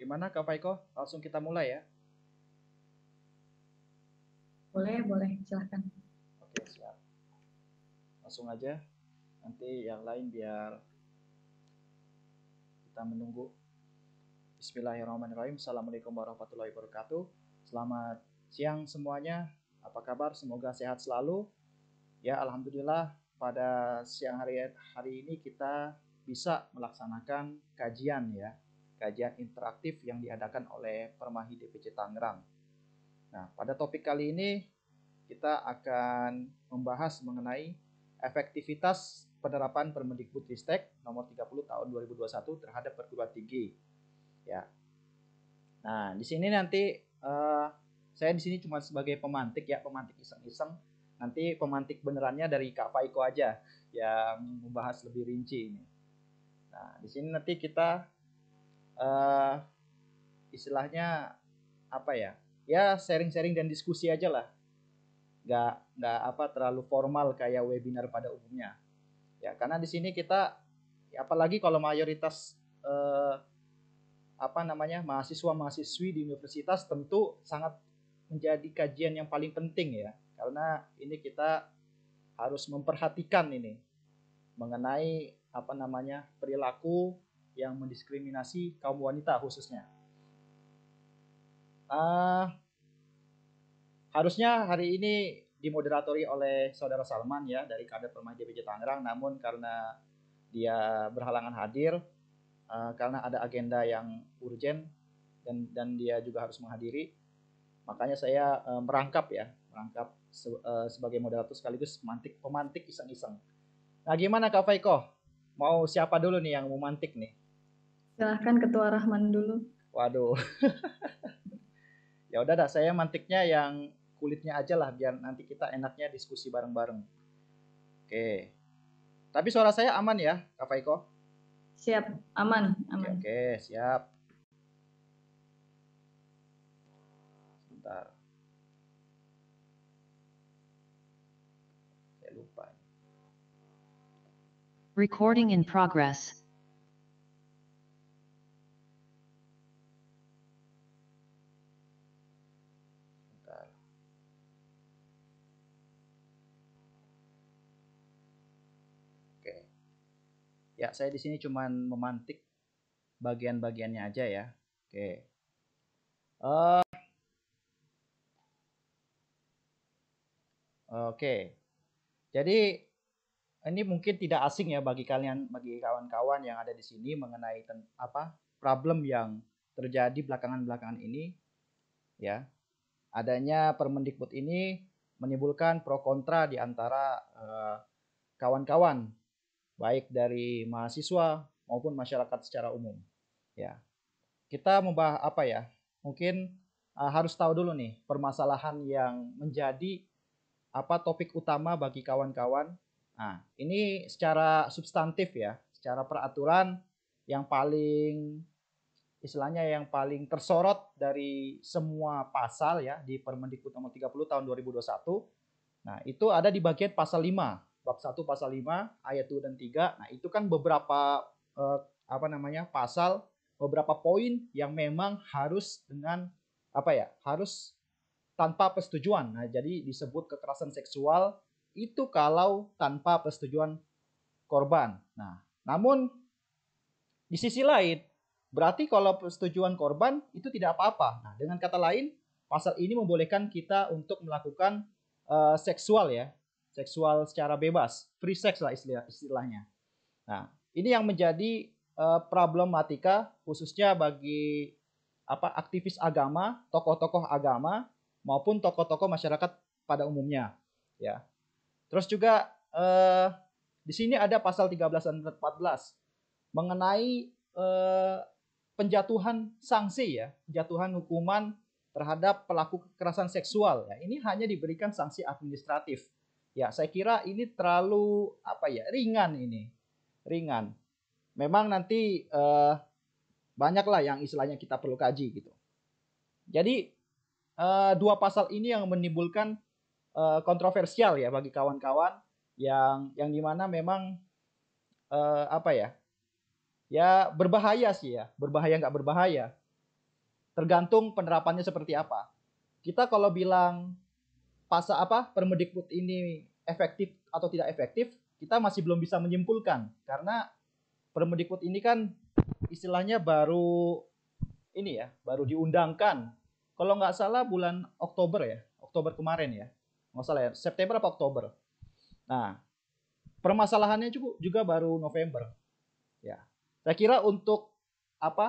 Gimana Kak Faiko? Langsung kita mulai ya. Boleh, silahkan. Oke, siap. Langsung aja. Nanti yang lain biar kita menunggu. Bismillahirrahmanirrahim. Assalamualaikum warahmatullahi wabarakatuh. Selamat siang semuanya. Apa kabar? Semoga sehat selalu. Ya, alhamdulillah pada siang hari ini kita bisa melaksanakan kajian ya. Kajian interaktif yang diadakan oleh Permadi DPC Tangerang. Nah, pada topik kali ini kita akan membahas mengenai efektivitas penerapan Permendikbudristek nomor 30 tahun 2021 terhadap perguruan tinggi. Ya. Nah, di sini nanti saya di sini cuma sebagai pemantik ya, pemantik iseng-iseng. Nanti pemantik benerannya dari Kak Faiko aja yang membahas lebih rinci ini. Nah, di sini nanti kita istilahnya apa ya? Ya sharing-sharing dan diskusi aja lah. Nggak apa terlalu formal kayak webinar pada umumnya. Ya, karena di sini kita apalagi kalau mayoritas mahasiswa-mahasiswi di universitas tentu sangat menjadi kajian yang paling penting ya. Karena ini kita harus memperhatikan ini mengenai perilaku yang mendiskriminasi kaum wanita khususnya. Harusnya hari ini dimoderatori oleh Saudara Salman ya dari kader Permadi DPC Tangerang, namun karena dia berhalangan hadir karena ada agenda yang urgent dan dia juga harus menghadiri, makanya saya merangkap sebagai moderator sekaligus pemantik iseng-iseng. Nah, gimana Kak Faiko? Mau siapa dulu nih yang memantik nih? Silahkan Ketua Rahman dulu. Waduh. Ya udah dah, saya mantiknya yang kulitnya aja lah biar nanti kita enaknya diskusi bareng-bareng. Oke. Tapi suara saya aman ya, Kak Faiko? Siap, aman. Oke, siap. Sebentar. Saya lupa. Recording in progress. Sebentar. Oke. Ya, saya di sini cuman memantik bagian-bagiannya aja ya. Oke. Oke. Jadi ini mungkin tidak asing ya bagi kalian, bagi kawan-kawan yang ada di sini mengenai problem yang terjadi belakangan-belakangan ini ya. Adanya Permendikbud ini menimbulkan pro kontra di antara kawan-kawan baik dari mahasiswa maupun masyarakat secara umum. Ya. Kita membahas apa ya? Mungkin harus tahu dulu nih permasalahan yang menjadi topik utama bagi kawan-kawan. Nah, ini secara substantif ya, secara peraturan yang paling yang paling tersorot dari semua pasal ya di Permendikbud nomor 30 tahun 2021. Nah, itu ada di bagian pasal 5, bab 1 pasal 5 ayat 2 dan 3. Nah, itu kan beberapa pasal, beberapa poin yang memang harus dengan harus tanpa persetujuan. Nah, jadi disebut kekerasan seksual itu kalau tanpa persetujuan korban. Nah, namun di sisi lain, berarti kalau persetujuan korban itu tidak apa-apa. Nah, dengan kata lain, pasal ini membolehkan kita untuk melakukan seksual ya, seksual secara bebas, free sex lah istilahnya. Nah, ini yang menjadi problematika khususnya bagi aktivis agama, tokoh-tokoh agama maupun tokoh-tokoh masyarakat pada umumnya, ya. Terus juga di sini ada pasal 13 dan 14 mengenai penjatuhan sanksi ya, penjatuhan hukuman terhadap pelaku kekerasan seksual. Ya, ini hanya diberikan sanksi administratif. Ya, saya kira ini terlalu ringan ini. Ringan. Memang nanti banyaklah yang istilahnya kita perlu kaji gitu. Jadi dua pasal ini yang menimbulkan kontroversial ya bagi kawan-kawan yang dimana memang ya berbahaya sih ya, berbahaya nggak berbahaya. tergantung penerapannya seperti apa. Kita kalau bilang Permendikbud ini efektif atau tidak efektif, kita masih belum bisa menyimpulkan karena Permendikbud ini kan istilahnya baru diundangkan. Kalau nggak salah bulan Oktober kemarin ya, nggak salah ya, September apa Oktober. Nah, permasalahannya juga baru November. Ya, saya kira untuk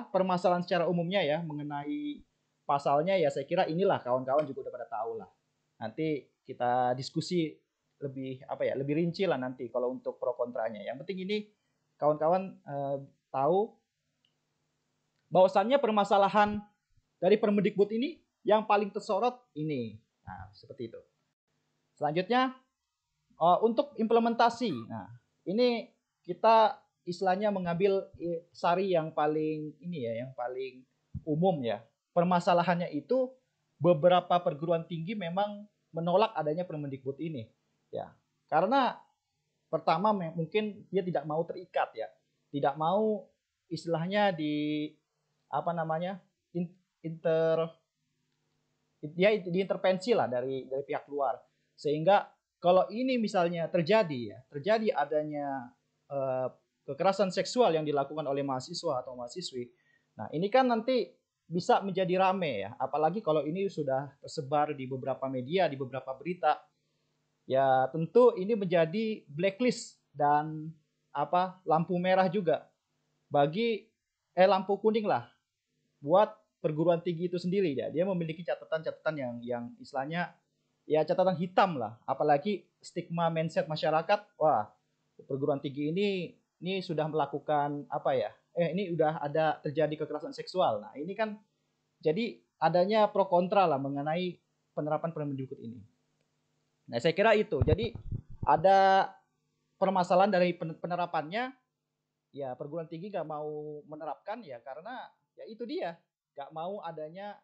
permasalahan secara umumnya ya mengenai pasalnya ya saya kira inilah kawan-kawan juga udah pada tahu lah. Nanti kita diskusi lebih rinci lah nanti kalau untuk pro kontranya. Yang penting ini kawan-kawan tahu bahwasannya permasalahan dari Permendikbud ini yang paling tersorot ini. Nah, seperti itu. Selanjutnya untuk implementasi. Nah, ini kita istilahnya mengambil sari yang paling yang paling umum ya. Permasalahannya itu beberapa perguruan tinggi memang menolak adanya Permendikbud ini ya. Karena pertama mungkin dia tidak mau terikat ya. Tidak mau istilahnya diintervensi lah dari pihak luar. Sehingga kalau ini misalnya terjadi adanya kekerasan seksual yang dilakukan oleh mahasiswa atau mahasiswi. Nah, ini kan nanti bisa menjadi rame ya, apalagi kalau ini sudah tersebar di beberapa media, di beberapa berita. Ya, tentu ini menjadi blacklist dan lampu merah juga bagi lampu kuning lah buat perguruan tinggi itu sendiri ya. Dia memiliki catatan-catatan yang istilahnya ya catatan hitam lah, apalagi stigma mindset masyarakat. Wah, perguruan tinggi ini sudah melakukan ini udah ada terjadi kekerasan seksual. Nah, ini kan jadi adanya pro kontra lah mengenai penerapan Permendikbud ini. Nah, saya kira itu. Jadi ada permasalahan dari penerapannya. Ya, perguruan tinggi nggak mau menerapkan ya karena ya itu dia nggak mau adanya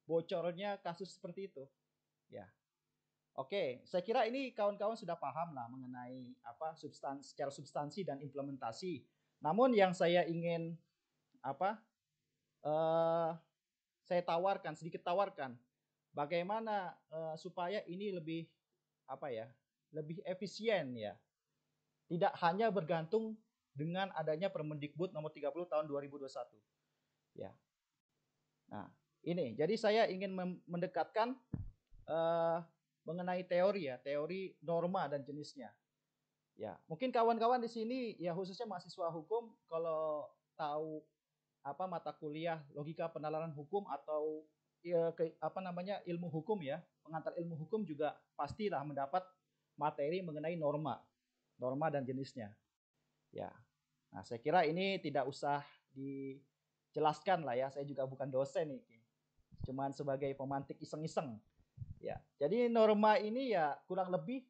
bocornya kasus seperti itu. Ya, oke. Saya kira ini kawan-kawan sudah paham lah mengenai secara substansi dan implementasi. Namun yang saya ingin saya sedikit tawarkan bagaimana supaya ini lebih lebih efisien ya. Tidak hanya bergantung dengan adanya Permendikbud nomor 30 tahun 2021. Ya. Nah, ini. Jadi saya ingin mendekatkan mengenai teori norma dan jenisnya. Ya, mungkin kawan-kawan di sini ya khususnya mahasiswa hukum kalau tahu mata kuliah logika penalaran hukum atau ilmu hukum ya, pengantar ilmu hukum juga pastilah mendapat materi mengenai norma dan jenisnya. Ya. Nah, saya kira ini tidak usah dijelaskan lah ya. Saya juga bukan dosen nih. Cuman sebagai pemantik iseng-iseng. Ya. Jadi norma ini ya kurang lebih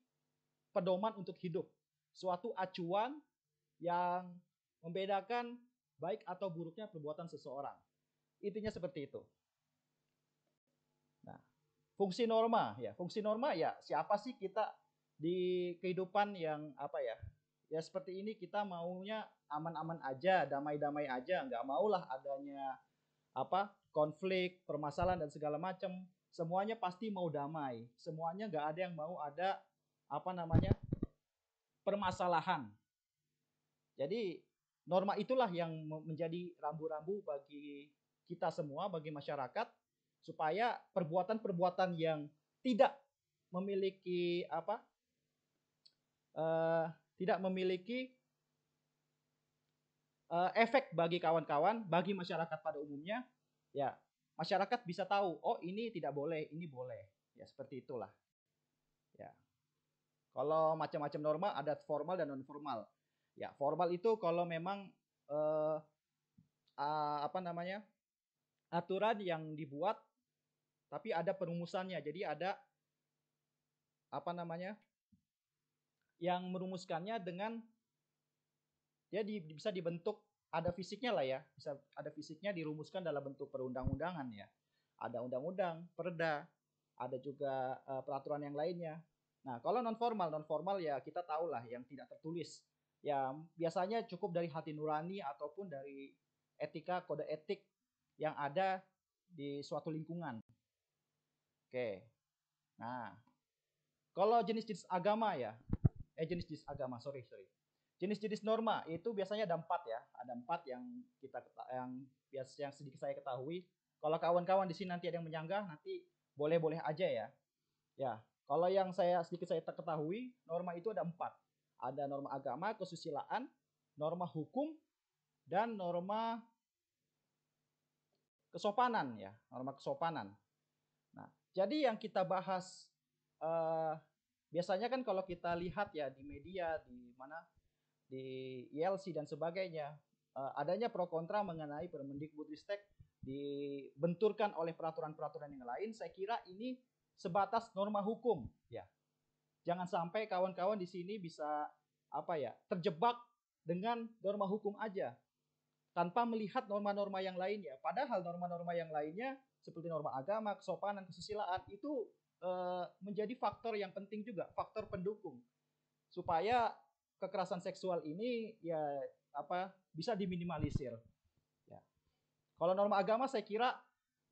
pedoman untuk hidup. Suatu acuan yang membedakan baik atau buruknya perbuatan seseorang. Intinya seperti itu. Nah, fungsi norma ya siapa sih kita di kehidupan yang ya seperti ini kita maunya aman-aman aja, damai-damai aja, nggak maulah adanya konflik, permasalahan dan segala macam. Semuanya pasti mau damai. Semuanya nggak ada yang mau ada permasalahan. Jadi norma itulah yang menjadi rambu-rambu bagi kita semua, bagi masyarakat, supaya perbuatan-perbuatan yang tidak memiliki efek bagi kawan-kawan, bagi masyarakat pada umumnya, ya masyarakat bisa tahu, oh ini tidak boleh, ini boleh, ya seperti itulah. Ya, kalau macam-macam norma ada formal dan non formal. Ya, formal itu kalau memang aturan yang dibuat, tapi ada perumusannya. Jadi ada yang merumuskannya dengan dia bisa dibentuk, ada fisiknya lah ya, bisa ada fisiknya dirumuskan dalam bentuk perundang-undangan ya. Ada undang-undang, perda, ada juga peraturan yang lainnya. Nah, kalau non formal ya kita tahu lah yang tidak tertulis. Ya, biasanya cukup dari hati nurani ataupun dari etika, kode etik yang ada di suatu lingkungan. Oke. Nah, kalau jenis-jenis agama ya, jenis-jenis agama, sorry. Jenis-jenis norma itu biasanya ada 4 ya. Ada 4 yang sedikit saya ketahui. Kalau kawan-kawan di sini nanti ada yang menyanggah, nanti boleh-boleh aja ya. Ya, kalau yang sedikit saya ketahui, norma itu ada 4. Ada norma agama, kesusilaan, norma hukum, dan norma kesopanan ya, norma kesopanan. Nah, jadi yang kita bahas biasanya kan kalau kita lihat ya di media, di mana, di ILC dan sebagainya, adanya pro kontra mengenai Permendikbudristek dibenturkan oleh peraturan-peraturan yang lain. Saya kira ini sebatas norma hukum ya. Jangan sampai kawan-kawan di sini bisa terjebak dengan norma hukum aja tanpa melihat norma-norma yang lainnya. Padahal norma-norma yang lainnya seperti norma agama, kesopanan, kesusilaan itu menjadi faktor yang penting juga, faktor pendukung supaya kekerasan seksual ini bisa diminimalisir. Ya. Kalau norma agama saya kira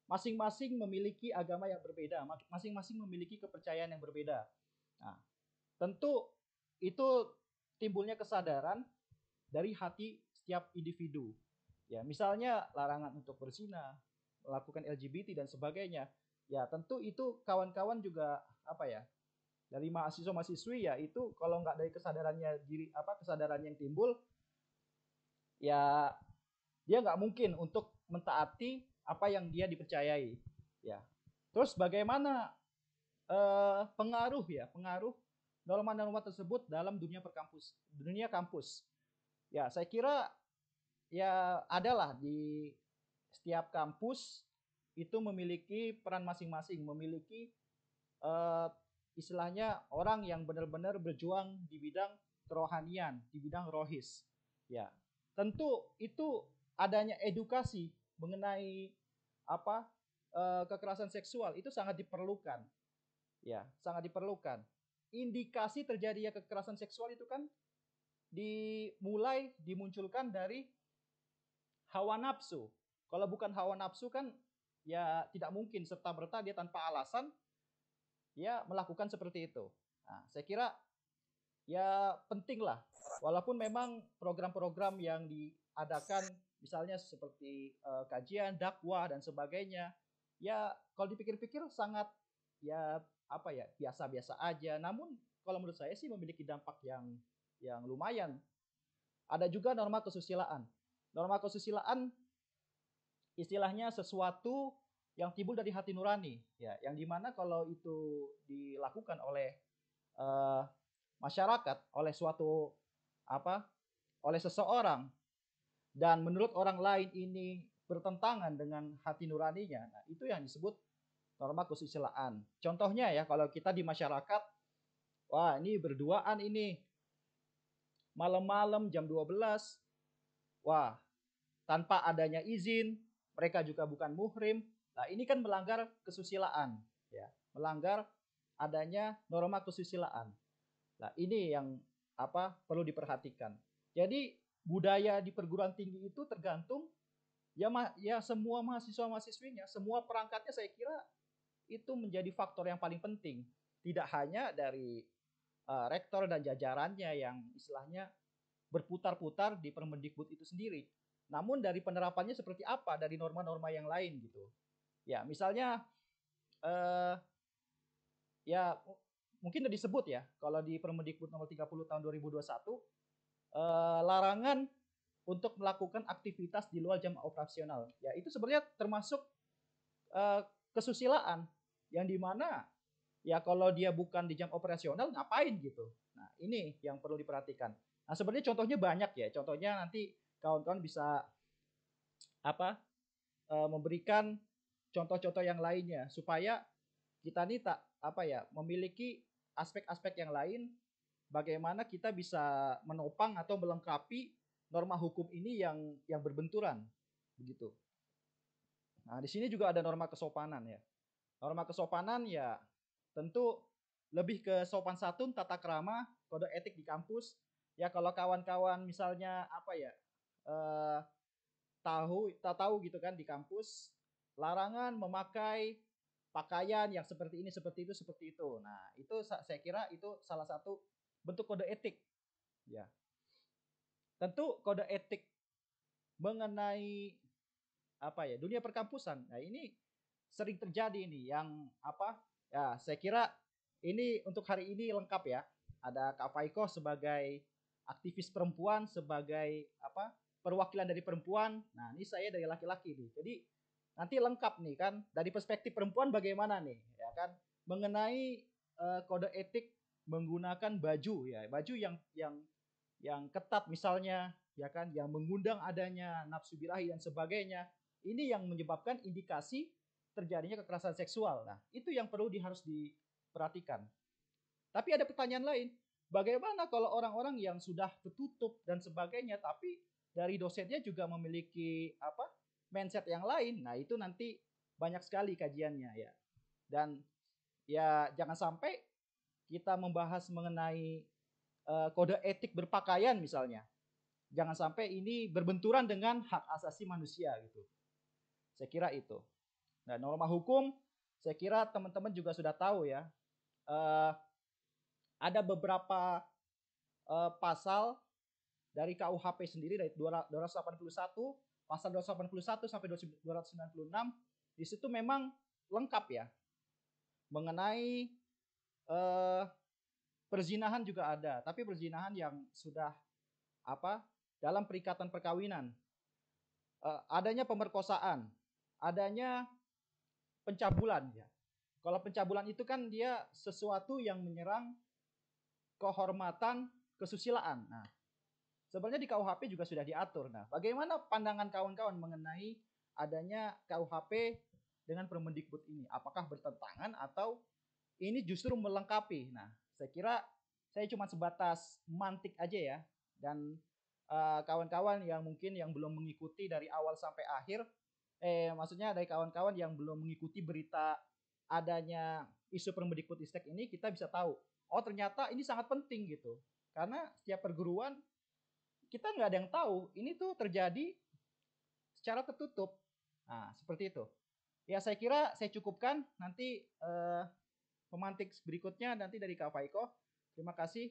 masing-masing memiliki agama yang berbeda, masing-masing memiliki kepercayaan yang berbeda. Nah, tentu itu timbulnya kesadaran dari hati setiap individu. Ya, misalnya larangan untuk berzina, melakukan LGBT dan sebagainya. Ya, tentu itu kawan-kawan juga dari mahasiswa-mahasiswi ya, itu kalau nggak dari kesadaran yang timbul, ya dia nggak mungkin untuk mentaati apa yang dia dipercayai. Ya. Terus bagaimana pengaruh norma-norma tersebut dalam dunia kampus. Ya, saya kira ya adalah di setiap kampus itu memiliki peran masing-masing, memiliki istilahnya orang yang benar-benar berjuang di bidang kerohanian, di bidang rohis. Ya, tentu itu adanya edukasi mengenai kekerasan seksual itu sangat diperlukan. Ya, sangat diperlukan. Indikasi terjadinya kekerasan seksual itu kan dimunculkan dari hawa nafsu. Kalau bukan hawa nafsu kan ya tidak mungkin serta-merta dia tanpa alasan ya melakukan seperti itu. Nah, saya kira ya penting lah. Walaupun memang program-program yang diadakan misalnya seperti kajian, dakwah dan sebagainya, ya kalau dipikir-pikir sangat biasa-biasa aja. Namun kalau menurut saya sih memiliki dampak yang lumayan. Ada juga norma kesusilaan. Norma kesusilaan istilahnya sesuatu yang timbul dari hati nurani, ya, yang dimana kalau itu dilakukan oleh masyarakat, oleh oleh seseorang, dan menurut orang lain ini bertentangan dengan hati nuraninya, nah itu yang disebut norma kesusilaan. Contohnya ya, kalau kita di masyarakat, wah ini berduaan ini malam-malam jam 12, wah tanpa adanya izin, mereka juga bukan muhrim. Nah, ini kan melanggar kesusilaan, ya. Melanggar adanya norma kesusilaan. Nah, ini yang perlu diperhatikan. Jadi, budaya di perguruan tinggi itu tergantung ya semua mahasiswa-mahasiswinya, semua perangkatnya saya kira itu menjadi faktor yang paling penting. Tidak hanya dari rektor dan jajarannya yang istilahnya berputar-putar di Permendikbud itu sendiri. Namun dari penerapannya seperti apa dari norma-norma yang lain gitu. Ya, misalnya ya mungkin sudah disebut ya, kalau di Permendikbud nomor 30 tahun 2021 larangan untuk melakukan aktivitas di luar jam operasional. Ya, itu sebenarnya termasuk kesusilaan yang dimana ya kalau dia bukan di jam operasional ngapain gitu. Nah, ini yang perlu diperhatikan. Nah, sebenarnya contohnya banyak ya. Contohnya nanti kawan-kawan bisa memberikan contoh-contoh yang lainnya supaya kita nih memiliki aspek-aspek yang lain bagaimana kita bisa menopang atau melengkapi norma hukum ini yang berbenturan begitu. Nah, di sini juga ada norma kesopanan ya. Norma kesopanan ya tentu lebih ke sopan santun, tata krama, kode etik di kampus. Ya kalau kawan-kawan misalnya tahu gitu kan di kampus larangan memakai pakaian yang seperti ini, seperti itu, seperti itu. Nah, itu saya kira itu salah satu bentuk kode etik. Ya. Tentu kode etik mengenai apa ya, dunia perkampusan. Nah, ini sering terjadi ini yang apa? Ya, saya kira ini untuk hari ini lengkap ya. Ada Kak Faiko sebagai aktivis perempuan, sebagai apa? Perwakilan dari perempuan. Nah, ini saya dari laki-laki nih. Jadi nanti lengkap nih kan dari perspektif perempuan bagaimana nih ya kan mengenai kode etik menggunakan baju ya, baju yang ketat misalnya ya kan, yang mengundang adanya nafsu birahi dan sebagainya. Ini yang menyebabkan indikasi terjadinya kekerasan seksual. Nah, itu yang perlu harus diperhatikan. Tapi ada pertanyaan lain. Bagaimana kalau orang-orang yang sudah tertutup dan sebagainya, tapi dari dosennya juga memiliki apa mindset yang lain? Nah, itu nanti banyak sekali kajiannya ya. Dan ya jangan sampai kita membahas mengenai kode etik berpakaian misalnya. Jangan sampai ini berbenturan dengan hak asasi manusia gitu. Saya kira itu. Nah, norma hukum, saya kira teman-teman juga sudah tahu ya. Ada beberapa pasal dari KUHP sendiri dari 281, pasal 281 sampai 296, di situ memang lengkap ya. Mengenai perzinahan juga ada, tapi perzinahan yang sudah apa? Dalam perikatan perkawinan. Adanya pemerkosaan, adanya pencabulan ya. Kalau pencabulan itu kan dia sesuatu yang menyerang kehormatan kesusilaan. Nah, sebenarnya di KUHP juga sudah diatur. Nah, bagaimana pandangan kawan-kawan mengenai adanya KUHP dengan Permendikbud ini? Apakah bertentangan atau ini justru melengkapi? Nah, saya kira saya cuma sebatas mantik aja ya. Dan kawan-kawan yang mungkin yang belum mengikuti dari awal sampai akhir, maksudnya dari kawan-kawan yang belum mengikuti berita adanya isu Permendikbudristek ini, kita bisa tahu, oh ternyata ini sangat penting gitu. Karena setiap perguruan kita nggak ada yang tahu ini tuh terjadi secara tertutup. Nah, seperti itu. Ya, saya kira saya cukupkan. Nanti pemantik berikutnya nanti dari Kak Faiko. Terima kasih.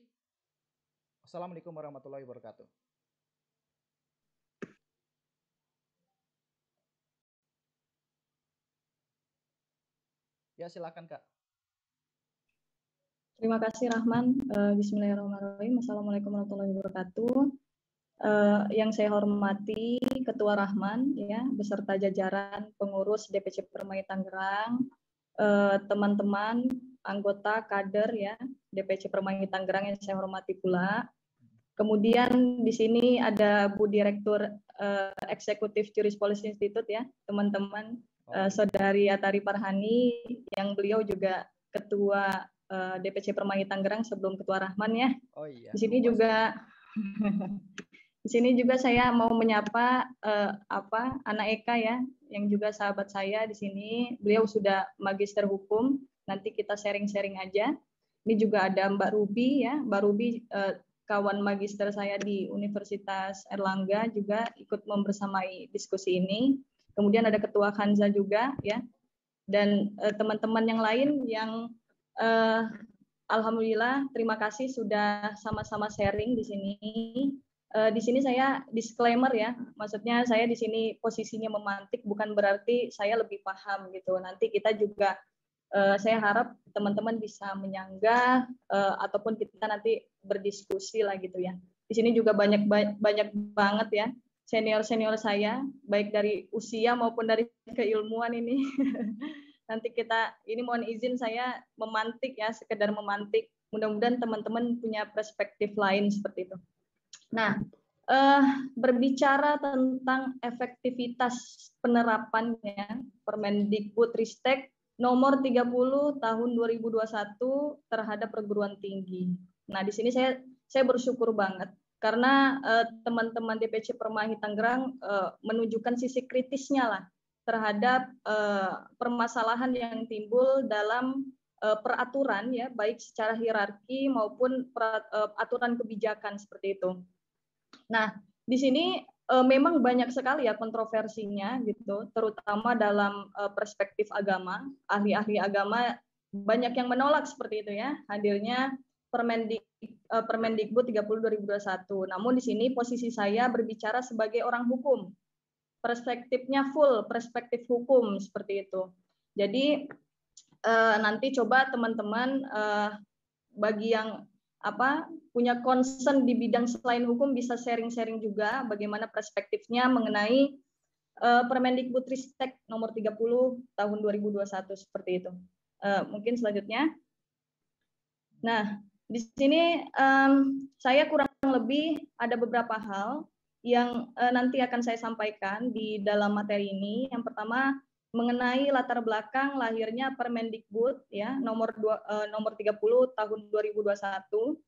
Assalamualaikum warahmatullahi wabarakatuh. Ya, silakan Kak. Terima kasih Rahman. Bismillahirrahmanirrahim. Assalamualaikum warahmatullahi wabarakatuh. Yang saya hormati Ketua Rahman ya beserta jajaran pengurus DPC Permai Tangerang, teman-teman anggota kader ya DPC Permai Tangerang yang saya hormati pula. Kemudian di sini ada Bu Direktur Eksekutif Juris Policy Institute ya, teman-teman, Saudari Atari Parhani yang beliau juga Ketua DPC Permai Tangerang sebelum Ketua Rahman ya. Oh iya. Di sini juga di sini juga saya mau menyapa anak Eka ya, yang juga sahabat saya di sini. Beliau sudah magister hukum. Nanti kita sharing-sharing aja. Ini juga ada Mbak Ruby ya, Mbak Ruby kawan magister saya di Universitas Erlangga juga ikut membersamai diskusi ini. Kemudian ada Ketua Kanza juga ya, dan teman-teman yang lain yang alhamdulillah terima kasih sudah sama-sama sharing di sini. Di sini saya disclaimer ya, maksudnya saya di sini posisinya memantik bukan berarti saya lebih paham gitu. Nanti kita juga saya harap teman-teman bisa menyanggah ataupun kita nanti berdiskusi lah gitu ya. Di sini juga banyak banget ya senior saya, baik dari usia maupun dari keilmuan ini. Nanti kita, ini mohon izin saya memantik ya, sekedar memantik. Mudah-mudahan teman-teman punya perspektif lain seperti itu. Nah, berbicara tentang efektivitas penerapannya Permendikbudristek nomor 30 tahun 2021 terhadap perguruan tinggi. Nah, di sini saya bersyukur banget karena teman-teman DPC Permai Tangerang menunjukkan sisi kritisnya lah terhadap permasalahan yang timbul dalam peraturan ya, baik secara hierarki maupun aturan kebijakan seperti itu. Nah, di sini memang banyak sekali ya kontroversinya gitu, terutama dalam perspektif agama. Ahli-ahli agama banyak yang menolak seperti itu ya, hadirnya Permendikbud 30 2021. Namun di sini posisi saya berbicara sebagai orang hukum. Perspektifnya full perspektif hukum seperti itu. Jadi nanti coba teman-teman bagi yang punya concern di bidang selain hukum bisa sharing-sharing juga bagaimana perspektifnya mengenai Permendikbudristek nomor 30 tahun 2021 seperti itu. Mungkin selanjutnya. Nah, di sini saya kurang lebih ada beberapa hal yang nanti akan saya sampaikan di dalam materi ini. Yang pertama mengenai latar belakang lahirnya Permendikbud ya nomor 30 tahun 2021.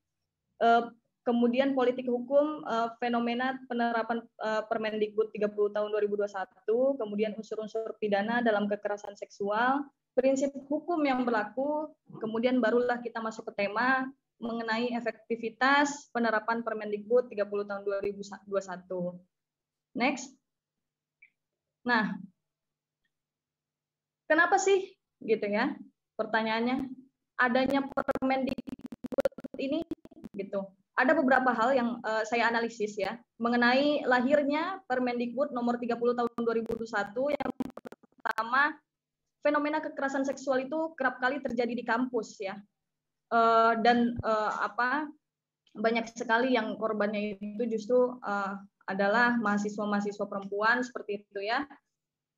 Kemudian politik hukum, fenomena penerapan Permendikbud 30 tahun 2021, kemudian unsur-unsur pidana dalam kekerasan seksual, prinsip hukum yang berlaku, kemudian barulah kita masuk ke tema mengenai efektivitas penerapan Permendikbud 30 tahun 2021. Next. Nah, kenapa sih gitu ya? Pertanyaannya, adanya Permendikbud ini gitu. Ada beberapa hal yang saya analisis ya mengenai lahirnya Permendikbud nomor 30 tahun 2021. Yang pertama, fenomena kekerasan seksual itu kerap kali terjadi di kampus ya. Dan banyak sekali yang korbannya itu justru adalah mahasiswa-mahasiswa perempuan seperti itu ya,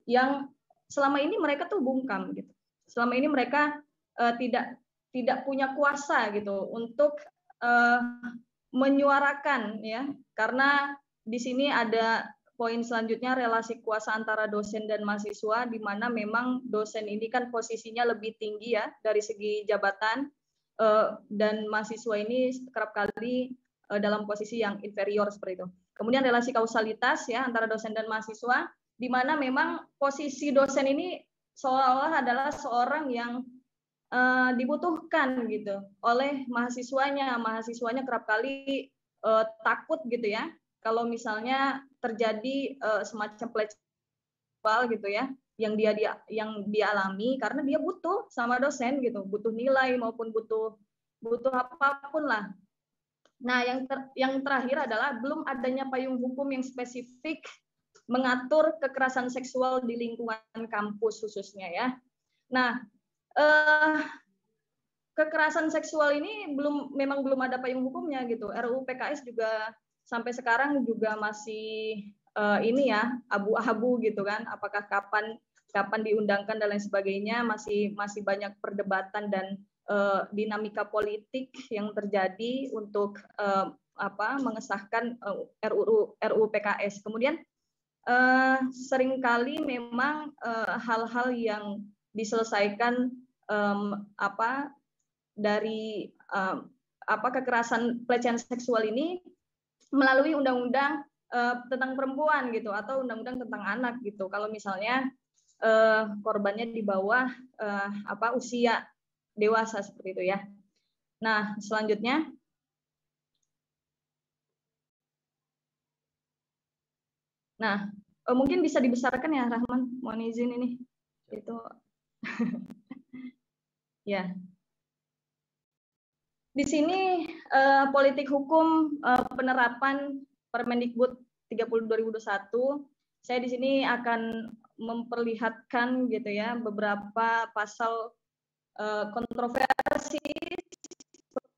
yang selama ini mereka tuh bungkam gitu. Selama ini mereka tidak punya kuasa gitu untuk menyuarakan ya, karena di sini ada poin selanjutnya relasi kuasa antara dosen dan mahasiswa, di mana memang dosen ini kan posisinya lebih tinggi ya dari segi jabatan, dan mahasiswa ini kerap kali dalam posisi yang inferior seperti itu. Kemudian relasi kausalitas ya antara dosen dan mahasiswa, di mana memang posisi dosen ini seolah-olah adalah seorang yang dibutuhkan gitu oleh mahasiswanya. Mahasiswanya kerap kali takut gitu ya kalau misalnya terjadi semacam pelecehan gitu ya yang dia alami, karena dia butuh sama dosen gitu, butuh nilai maupun butuh apapun lah. Nah, yang terakhir adalah belum adanya payung hukum yang spesifik mengatur kekerasan seksual di lingkungan kampus khususnya ya. Nah, kekerasan seksual ini memang belum ada payung hukumnya gitu. RUU PKS juga sampai sekarang juga masih ini ya abu-abu gitu kan. Apakah kapan diundangkan dan lain sebagainya, masih banyak perdebatan dan dinamika politik yang terjadi untuk mengesahkan RUU PKS. Kemudian seringkali memang hal-hal yang diselesaikan dari kekerasan pelecehan seksual ini melalui undang-undang tentang perempuan gitu atau undang-undang tentang anak gitu. Kalau misalnya korbannya di bawah usia dewasa seperti itu ya. Nah, selanjutnya mungkin bisa dibesarkan ya Rahman, mohon izin ini itu ya. Di sini politik hukum penerapan Permendikbud 30 2021, saya di sini akan memperlihatkan gitu ya beberapa pasal kontroversi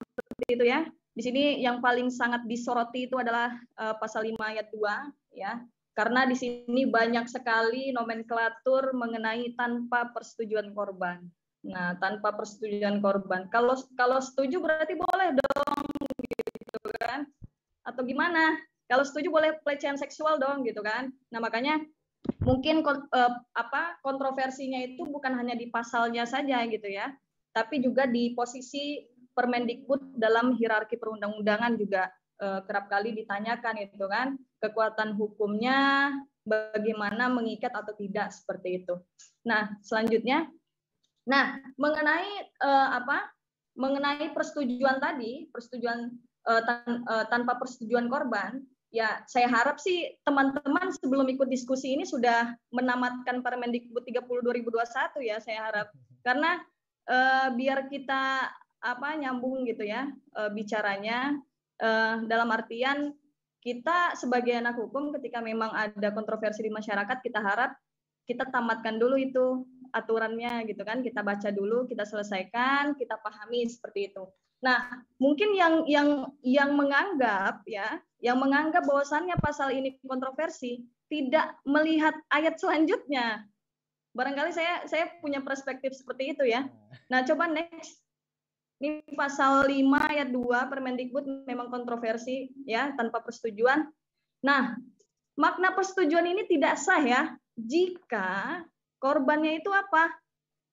seperti itu ya. Di sini yang paling sangat disoroti itu adalah pasal 5 ayat 2 ya. Karena di sini banyak sekali nomenklatur mengenai tanpa persetujuan korban. Nah, tanpa persetujuan korban. Kalau setuju berarti boleh dong gitu kan. Atau gimana? Kalau setuju boleh pelecehan seksual dong gitu kan. Nah, makanya mungkin kontroversinya itu bukan hanya di pasalnya saja gitu ya, tapi juga di posisi Permendikbud dalam hierarki perundang-undangan juga kerap kali ditanyakan itu kan, kekuatan hukumnya bagaimana mengikat atau tidak seperti itu. Nah, selanjutnya mengenai persetujuan tadi, tanpa persetujuan korban, ya saya harap sih teman-teman sebelum ikut diskusi ini sudah menamatkan Permendikbud 30 2021 ya, saya harap. Karena biar kita nyambung gitu ya bicaranya, dalam artian kita sebagai anak hukum ketika memang ada kontroversi di masyarakat, kita harap kita tamatkan dulu itu aturannya gitu kan, kita baca dulu, kita selesaikan, kita pahami seperti itu. Nah, mungkin yang menganggap ya, yang menganggap bahwasannya pasal ini kontroversi, tidak melihat ayat selanjutnya. Barangkali saya punya perspektif seperti itu ya. Nah, coba next. Ini pasal 5 ayat 2 Permendikbud memang kontroversi ya, tanpa persetujuan. Nah, makna persetujuan ini tidak sah ya jika korbannya itu apa?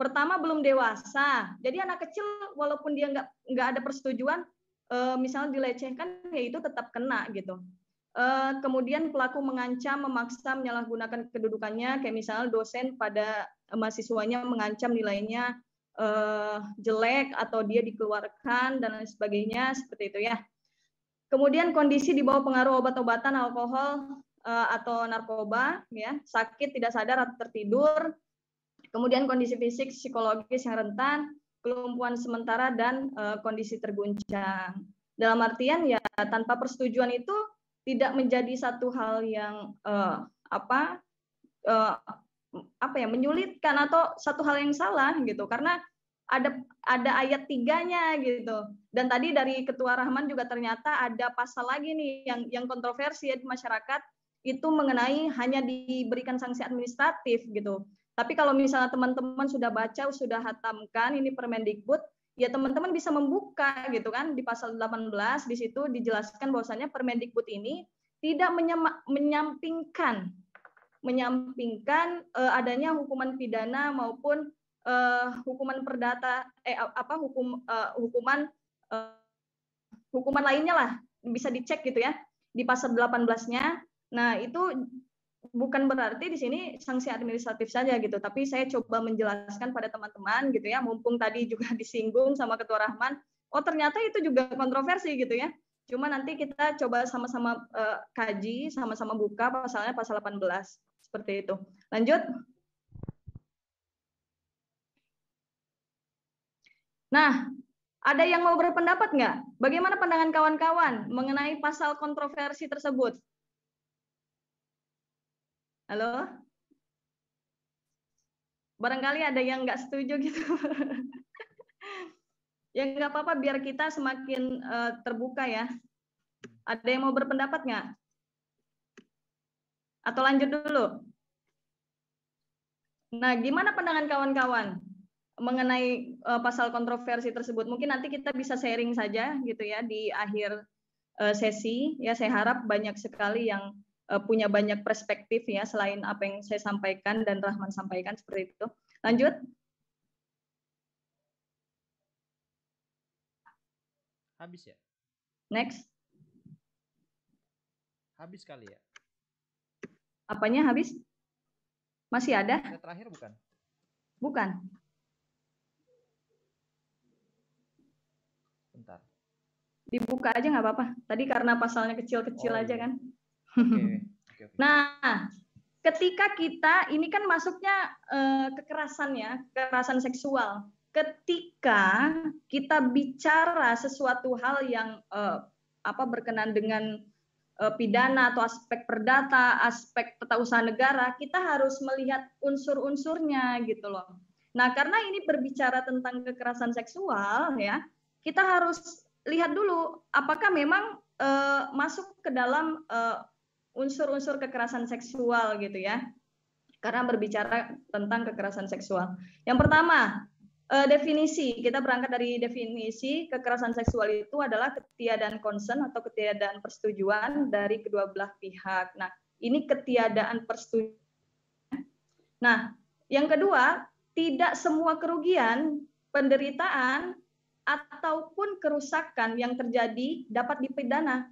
Pertama belum dewasa. Jadi anak kecil walaupun dia nggak ada persetujuan, misalnya dilecehkan, ya itu tetap kena gitu. Kemudian pelaku mengancam, memaksa, menyalahgunakan kedudukannya, kayak misalnya dosen pada mahasiswanya mengancam nilainya jelek atau dia dikeluarkan dan lain sebagainya, seperti itu ya. Kemudian kondisi di bawah pengaruh obat-obatan, alkohol atau narkoba, ya, sakit, tidak sadar atau tertidur. Kemudian kondisi fisik, psikologis yang rentan, kelumpuhan sementara dan kondisi terguncang. Dalam artian ya tanpa persetujuan itu tidak menjadi satu hal yang menyulitkan atau satu hal yang salah gitu, karena ada ayat 3-nya gitu. Dan tadi dari Ketua Rahman juga ternyata ada pasal lagi nih yang kontroversi ya di masyarakat, itu mengenai hanya diberikan sanksi administratif gitu. Tapi kalau misalnya teman-teman sudah baca, sudah hatamkan ini Permendikbud, ya teman-teman bisa membuka gitu kan di pasal 18, di situ dijelaskan bahwasannya Permendikbud ini tidak menyampingkan adanya hukuman pidana maupun hukuman perdata hukuman lainnya lah, bisa dicek gitu ya di pasal 18-nya. Nah, itu bukan berarti di sini sanksi administratif saja gitu, tapi saya coba menjelaskan pada teman-teman gitu ya, mumpung tadi juga disinggung sama Ketua Rahman, oh ternyata itu juga kontroversi gitu ya. Cuma nanti kita coba sama-sama kaji, sama-sama buka pasalnya pasal 18. Seperti itu. Lanjut. Nah, ada yang mau berpendapat nggak? Bagaimana pandangan kawan-kawan mengenai pasal kontroversi tersebut? Halo? Barangkali ada yang nggak setuju gitu. Ya nggak apa-apa, biar kita semakin terbuka ya. Ada yang mau berpendapat nggak? Atau lanjut dulu? Nah, gimana pandangan kawan-kawan mengenai pasal kontroversi tersebut? Mungkin nanti kita bisa sharing saja gitu ya di akhir sesi. Ya, saya harap banyak sekali yang punya banyak perspektif ya selain apa yang saya sampaikan dan Rahman sampaikan, seperti itu. Lanjut. Habis ya? Next. Habis kali ya? Apanya habis? Masih ada? Yang terakhir bukan? Bukan. Bentar. Dibuka aja nggak apa-apa. Tadi karena pasalnya kecil-kecil aja iya. kan. Okay. Nah, ketika kita ini kan masuknya kekerasan ya, kekerasan seksual. Ketika kita bicara sesuatu hal yang berkenaan dengan pidana atau aspek perdata, aspek tata usaha negara, kita harus melihat unsur-unsurnya gitu loh. Nah, karena ini berbicara tentang kekerasan seksual ya, kita harus lihat dulu apakah memang masuk ke dalam unsur-unsur kekerasan seksual gitu ya. Karena berbicara tentang kekerasan seksual. Yang pertama, definisi. Kita berangkat dari definisi kekerasan seksual itu adalah ketiadaan concern atau ketiadaan persetujuan dari kedua belah pihak. Nah, ini ketiadaan persetujuan. Nah, yang kedua, tidak semua kerugian, penderitaan, ataupun kerusakan yang terjadi dapat dipidana.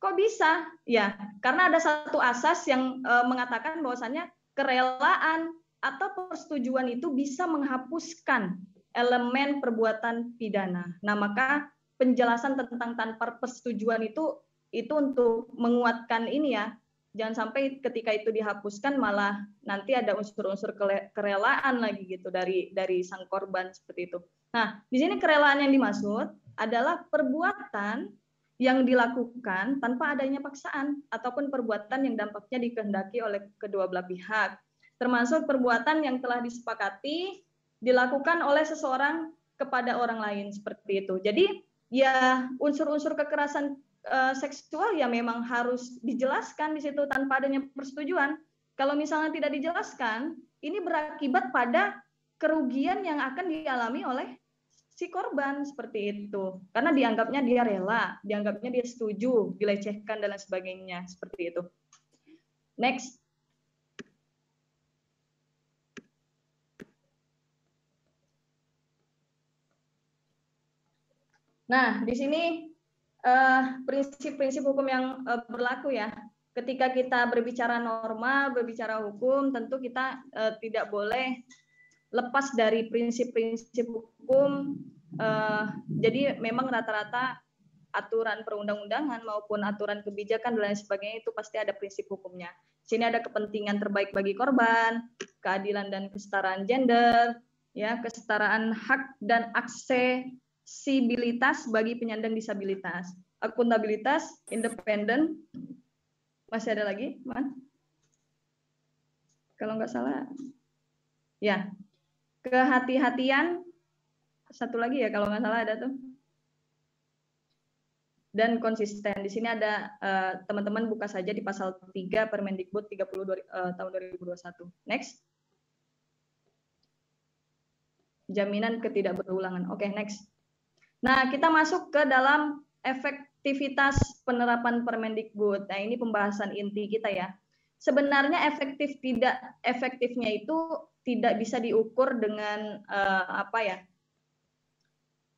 Kok bisa? Ya, karena ada satu asas yang mengatakan bahwasannya kerelaan atau persetujuan itu bisa menghapuskan elemen perbuatan pidana. Nah, maka penjelasan tentang tanpa persetujuan itu itu untuk menguatkan ini ya. Jangan sampai ketika itu dihapuskan malah nanti ada unsur-unsur kerelaan lagi gitu dari sang korban seperti itu. Nah, di sini kerelaan yang dimaksud adalah perbuatan yang dilakukan tanpa adanya paksaan ataupun perbuatan yang dampaknya dikehendaki oleh kedua belah pihak. Termasuk perbuatan yang telah disepakati dilakukan oleh seseorang kepada orang lain seperti itu. Jadi ya unsur-unsur kekerasan seksual ya memang harus dijelaskan di situ tanpa adanya persetujuan. Kalau misalnya tidak dijelaskan, ini berakibat pada kerugian yang akan dialami oleh si korban seperti itu. Karena dianggapnya dia rela, dianggapnya dia setuju, dilecehkan dan lain sebagainya seperti itu. Next. Nah, di sini prinsip-prinsip hukum yang berlaku ya. Ketika kita berbicara norma, berbicara hukum, tentu kita tidak boleh lepas dari prinsip-prinsip hukum. Jadi memang rata-rata aturan perundang-undangan maupun aturan kebijakan dan lain sebagainya itu pasti ada prinsip hukumnya. Sini ada kepentingan terbaik bagi korban, keadilan dan kesetaraan gender, ya, kesetaraan hak dan aksesibilitas bagi penyandang disabilitas, akuntabilitas, independen. Masih ada lagi, Man? Kalau nggak salah, ya, kehati-hatian. Satu lagi ya, kalau nggak salah ada tuh. Dan konsisten. Di sini ada teman-teman buka saja di pasal 3 Permendikbud 30 tahun 2021. Next. Jaminan ketidakberulangan. Oke, next. Nah, kita masuk ke dalam efektivitas penerapan Permendikbud. Nah, ini pembahasan inti kita ya. Sebenarnya efektif tidak efektifnya itu tidak bisa diukur dengan apa ya?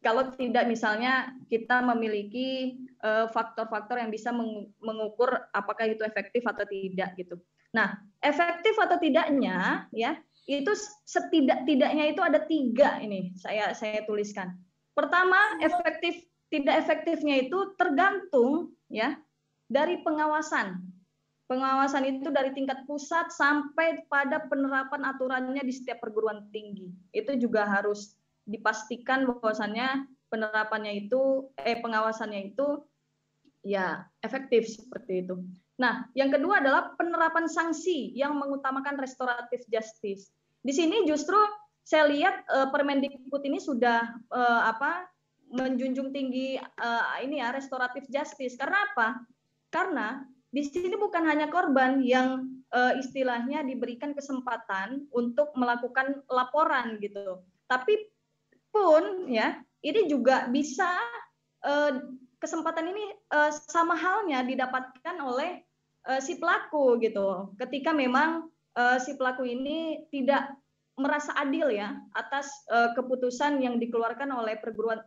Kalau tidak misalnya kita memiliki faktor-faktor yang bisa mengukur apakah itu efektif atau tidak gitu. Nah, efektif atau tidaknya ya itu setidak-tidaknya itu ada 3 ini saya tuliskan. Pertama, tidak efektifnya itu tergantung ya dari pengawasan. Pengawasan itu dari tingkat pusat sampai pada penerapan aturannya di setiap perguruan tinggi. Itu juga harus dipastikan bahwasannya penerapannya itu pengawasannya itu ya efektif seperti itu. Nah, yang kedua adalah penerapan sanksi yang mengutamakan restoratif justice. Di sini justru saya lihat Permendikbud ini sudah menjunjung tinggi ini ya restoratif justice. Karena apa? Karena di sini bukan hanya korban yang istilahnya diberikan kesempatan untuk melakukan laporan gitu. Tapi pun ya ini juga bisa kesempatan ini sama halnya didapatkan oleh si pelaku gitu ketika memang si pelaku ini tidak merasa adil ya atas keputusan yang dikeluarkan oleh perguruan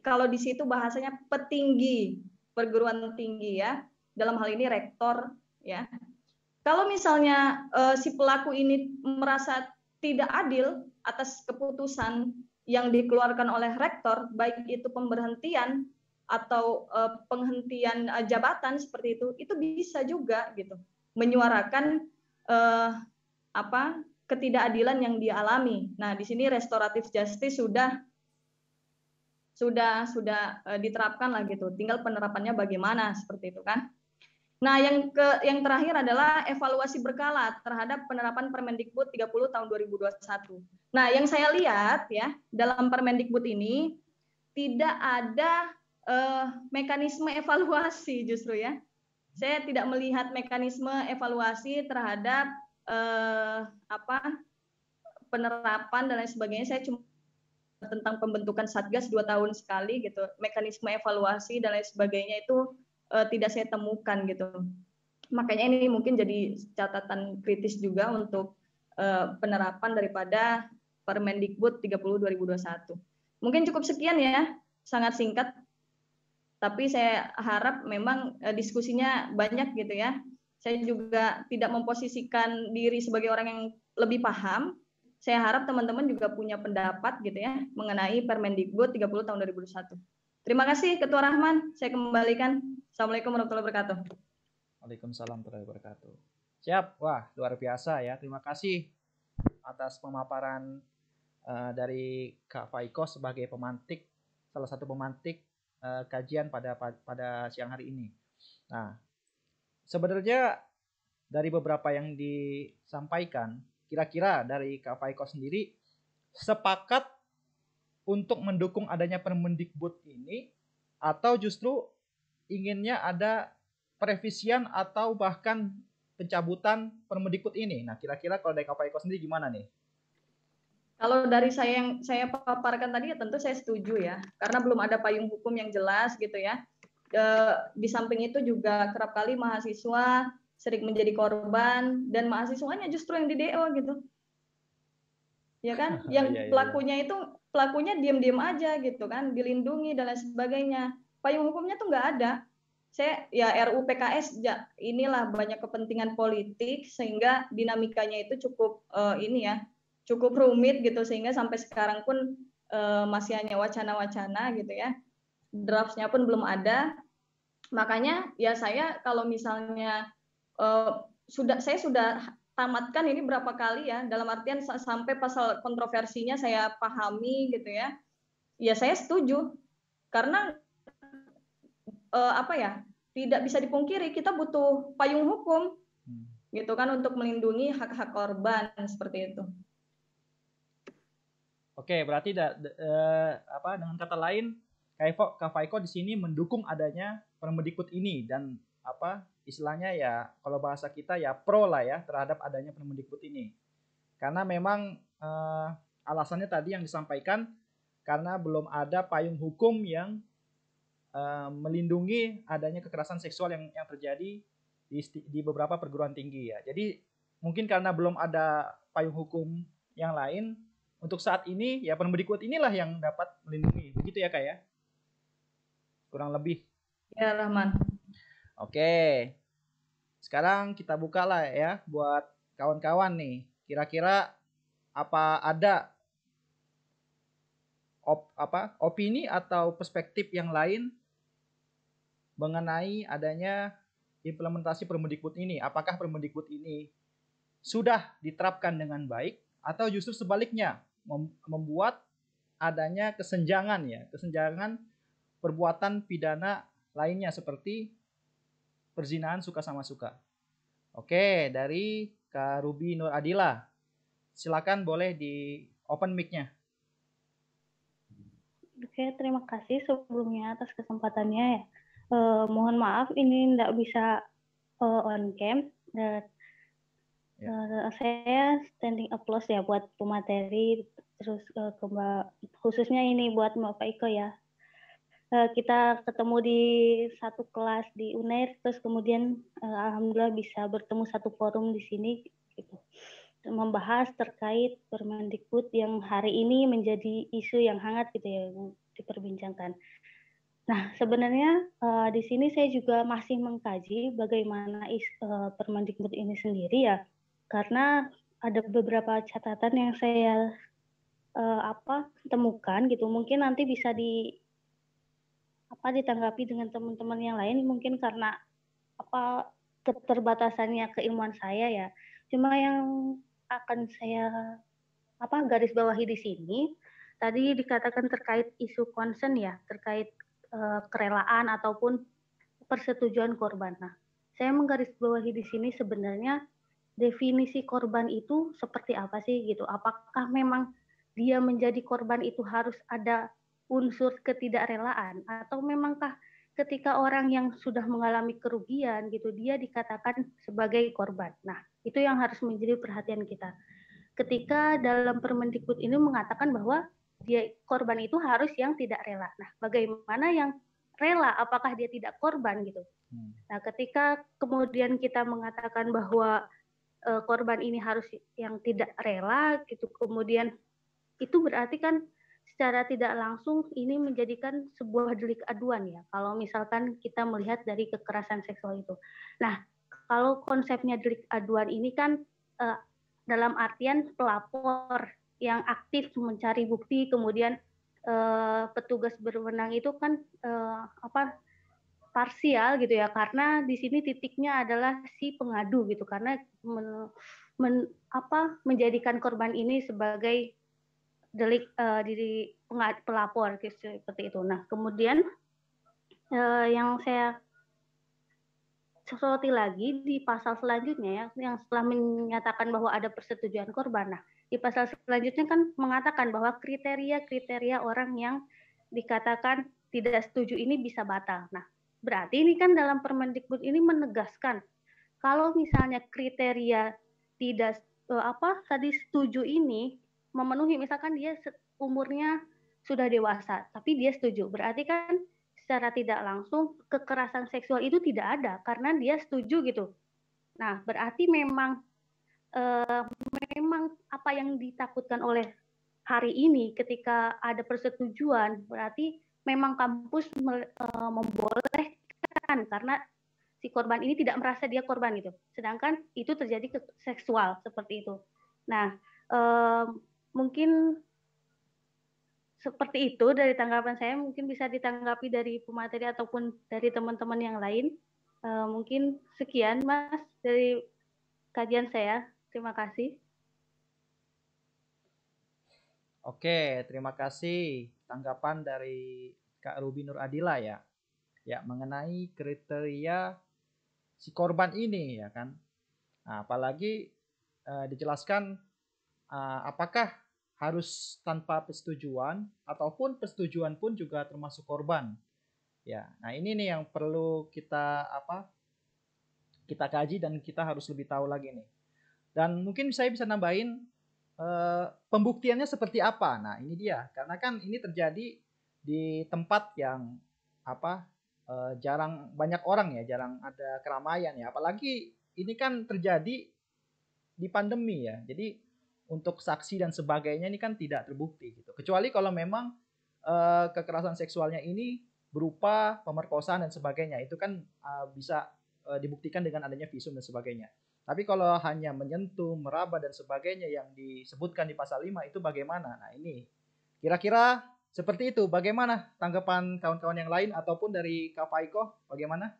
kalau di situ bahasanya petinggi perguruan tinggi ya, dalam hal ini rektor ya. Kalau misalnya si pelaku ini merasa tidak adil atas keputusan yang dikeluarkan oleh rektor, baik itu pemberhentian atau penghentian jabatan seperti itu bisa juga gitu menyuarakan ketidakadilan yang dialami. Nah, di sini restoratif justice sudah diterapkan lah gitu. Tinggal penerapannya bagaimana seperti itu kan. Nah, yang terakhir adalah evaluasi berkala terhadap penerapan Permendikbud 30 tahun 2021. Nah, yang saya lihat ya, dalam Permendikbud ini tidak ada mekanisme evaluasi justru ya. Saya tidak melihat mekanisme evaluasi terhadap penerapan dan lain sebagainya. Saya cuma tentang pembentukan Satgas 2 tahun sekali gitu. Mekanisme evaluasi dan lain sebagainya itu tidak saya temukan gitu. Makanya ini mungkin jadi catatan kritis juga untuk penerapan daripada Permendikbud 30 2021. Mungkin cukup sekian ya, sangat singkat. Tapi saya harap memang diskusinya banyak gitu ya. Saya juga tidak memposisikan diri sebagai orang yang lebih paham. Saya harap teman-teman juga punya pendapat gitu ya mengenai Permendikbud 30 tahun 2021. Terima kasih Ketua Rahman, saya kembalikan. Assalamualaikum warahmatullahi wabarakatuh. Waalaikumsalam warahmatullahi wabarakatuh. Siap, wah luar biasa ya. Terima kasih atas pemaparan dari Kak Faiko sebagai pemantik, salah satu pemantik kajian pada siang hari ini. Nah, sebenarnya dari beberapa yang disampaikan, kira-kira dari Kak Faiko sendiri sepakat untuk mendukung adanya Permendikbud ini atau justru inginnya ada perevisian atau bahkan pencabutan Permendikbud ini. Nah, kira-kira kalau dari Kak Faiko sendiri gimana nih? Kalau dari saya yang saya paparkan tadi ya tentu saya setuju ya, karena belum ada payung hukum yang jelas gitu ya. Di samping itu juga kerap kali mahasiswa sering menjadi korban dan mahasiswanya justru yang di DO gitu. Ya kan? Yang pelakunya diam-diam aja gitu kan, dilindungi dan lain sebagainya. Payung hukumnya tuh nggak ada. Saya ya RUU PKS inilah banyak kepentingan politik sehingga dinamikanya itu cukup cukup rumit gitu sehingga sampai sekarang pun masih hanya wacana-wacana gitu ya. Draftsnya pun belum ada. Makanya ya saya kalau misalnya saya sudah tamatkan ini berapa kali ya, dalam artian sampai pasal kontroversinya saya pahami gitu ya. Ya saya setuju karena tidak bisa dipungkiri kita butuh payung hukum gitu kan untuk melindungi hak-hak korban seperti itu. Oke, berarti dengan kata lain Kak Faiko di sini mendukung adanya Permendikbud ini dan istilahnya ya kalau bahasa kita ya pro lah ya terhadap adanya Permendikbud ini. Karena memang alasannya tadi yang disampaikan karena belum ada payung hukum yang melindungi adanya kekerasan seksual yang terjadi di beberapa perguruan tinggi ya. Jadi mungkin karena belum ada payung hukum yang lain, untuk saat ini ya Permendikbud inilah yang dapat melindungi. Begitu ya Kak ya? Kurang lebih. Ya Rahman. Oke. Sekarang kita buka lah ya buat kawan-kawan nih. Kira-kira apa ada opini atau perspektif yang lain mengenai adanya implementasi Permendikbud ini? Apakah Permendikbud ini sudah diterapkan dengan baik atau justru sebaliknya membuat adanya kesenjangan perbuatan pidana lainnya seperti perzinahan suka sama suka. Oke, dari Kak Ruby Nur Adila. Silakan boleh di open mic-nya. Oke, terima kasih sebelumnya atas kesempatannya ya. Mohon maaf ini tidak bisa on cam. Saya standing applause ya buat pemateri, terus khususnya ini buat Mbak Faiko ya. Kita ketemu di satu kelas di UNER, terus kemudian alhamdulillah bisa bertemu satu forum di sini, gitu, membahas terkait Permendikbud yang hari ini menjadi isu yang hangat gitu ya, yang diperbincangkan. Nah, sebenarnya di sini saya juga masih mengkaji bagaimana Permendikbud ini sendiri ya. Karena ada beberapa catatan yang saya temukan gitu, mungkin nanti bisa ditanggapi dengan teman-teman yang lain, mungkin karena keterbatasannya keilmuan saya ya. Cuma yang akan saya garis bawahi di sini tadi dikatakan terkait isu concern ya, terkait kerelaan ataupun persetujuan korban. Nah, saya menggarisbawahi di sini sebenarnya definisi korban itu seperti apa sih gitu? Apakah memang dia menjadi korban itu harus ada unsur ketidakrelaan atau memangkah ketika orang yang sudah mengalami kerugian gitu dia dikatakan sebagai korban? Nah, itu yang harus menjadi perhatian kita. Ketika dalam Permendikbud ini mengatakan bahwa dia korban itu harus yang tidak rela. Nah, bagaimana yang rela? Apakah dia tidak korban gitu? Nah, ketika kemudian kita mengatakan bahwa korban ini harus yang tidak rela gitu, kemudian itu berarti kan secara tidak langsung ini menjadikan sebuah delik aduan ya, kalau misalkan kita melihat dari kekerasan seksual itu. Nah, kalau konsepnya delik aduan ini kan dalam artian pelapor yang aktif mencari bukti, kemudian petugas berwenang itu kan parsial gitu ya, karena di sini titiknya adalah si pengadu gitu, karena menjadikan korban ini sebagai delik diri pelapor gitu, seperti itu. Nah, kemudian yang saya soroti lagi di pasal selanjutnya ya, yang setelah menyatakan bahwa ada persetujuan korban. Nah, di pasal selanjutnya kan mengatakan bahwa kriteria-kriteria orang yang dikatakan tidak setuju ini bisa batal. Nah, berarti ini kan dalam Permendikbud ini menegaskan kalau misalnya kriteria tidak tadi setuju ini memenuhi, misalkan dia umurnya sudah dewasa tapi dia setuju, berarti kan secara tidak langsung kekerasan seksual itu tidak ada karena dia setuju gitu. Nah, berarti memang apa yang ditakutkan oleh hari ini ketika ada persetujuan, berarti memang kampus membolehkan karena si korban ini tidak merasa dia korban gitu. Sedangkan itu terjadi seksual seperti itu. Nah, mungkin seperti itu dari tanggapan saya, mungkin bisa ditanggapi dari pemateri ataupun dari teman-teman yang lain. Mungkin sekian Mas dari kajian saya. Terima kasih. Oke, terima kasih tanggapan dari Kak Ruby Nur Adila ya. Ya, mengenai kriteria si korban ini ya kan. Nah, apalagi dijelaskan apakah harus tanpa persetujuan ataupun persetujuan pun juga termasuk korban. Ya, nah ini nih yang perlu kita kita kaji dan kita harus lebih tahu lagi nih. Dan mungkin saya bisa nambahin pembuktiannya seperti apa. Nah, ini dia. Karena kan ini terjadi di tempat yang jarang banyak orang ya, jarang ada keramaian ya. Apalagi ini kan terjadi di pandemi ya. Jadi untuk saksi dan sebagainya ini kan tidak terbukti gitu. Kecuali kalau memang kekerasan seksualnya ini berupa pemerkosaan dan sebagainya, itu kan bisa dibuktikan dengan adanya visum dan sebagainya. Tapi kalau hanya menyentuh, meraba dan sebagainya yang disebutkan di pasal 5 itu bagaimana? Nah, ini kira-kira seperti itu. Bagaimana tanggapan kawan-kawan yang lain ataupun dari Kak Faiko bagaimana?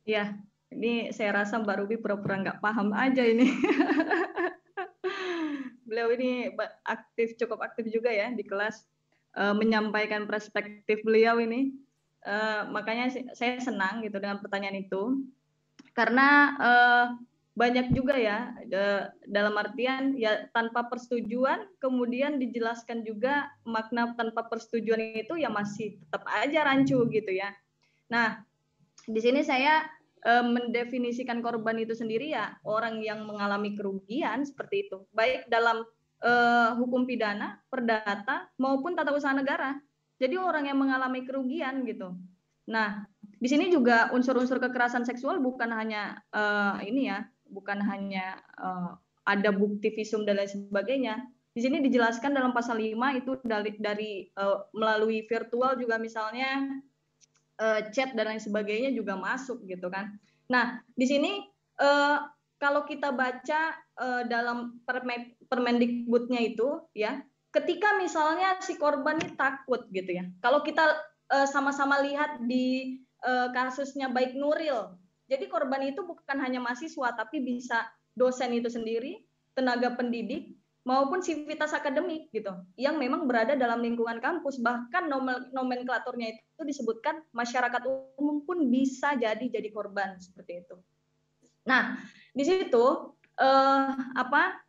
Ya, ini saya rasa Mbak Ruby pura-pura nggak paham aja ini. Beliau ini cukup aktif juga ya di kelas, menyampaikan perspektif beliau ini. Makanya saya senang gitu dengan pertanyaan itu, karena banyak juga ya dalam artian ya tanpa persetujuan, kemudian dijelaskan juga makna tanpa persetujuan itu ya masih tetap aja rancu gitu ya. Nah, di sini saya mendefinisikan korban itu sendiri ya orang yang mengalami kerugian seperti itu, baik dalam hukum pidana, perdata maupun tata usaha negara. Jadi orang yang mengalami kerugian gitu. Nah, di sini juga unsur-unsur kekerasan seksual bukan hanya bukan hanya ada bukti visum dan lain sebagainya. Di sini dijelaskan dalam pasal 5 itu dari melalui virtual juga misalnya, chat dan lain sebagainya juga masuk gitu kan. Nah, di sini kalau kita baca dalam Permendikbudnya itu ya, ketika misalnya si korban ini takut gitu ya. Kalau kita sama-sama lihat di kasusnya Baik Nuril. Jadi korban itu bukan hanya mahasiswa tapi bisa dosen itu sendiri, tenaga pendidik maupun sivitas akademik gitu, yang memang berada dalam lingkungan kampus, bahkan nomenklaturnya itu disebutkan masyarakat umum pun bisa jadi korban seperti itu. Nah, di situ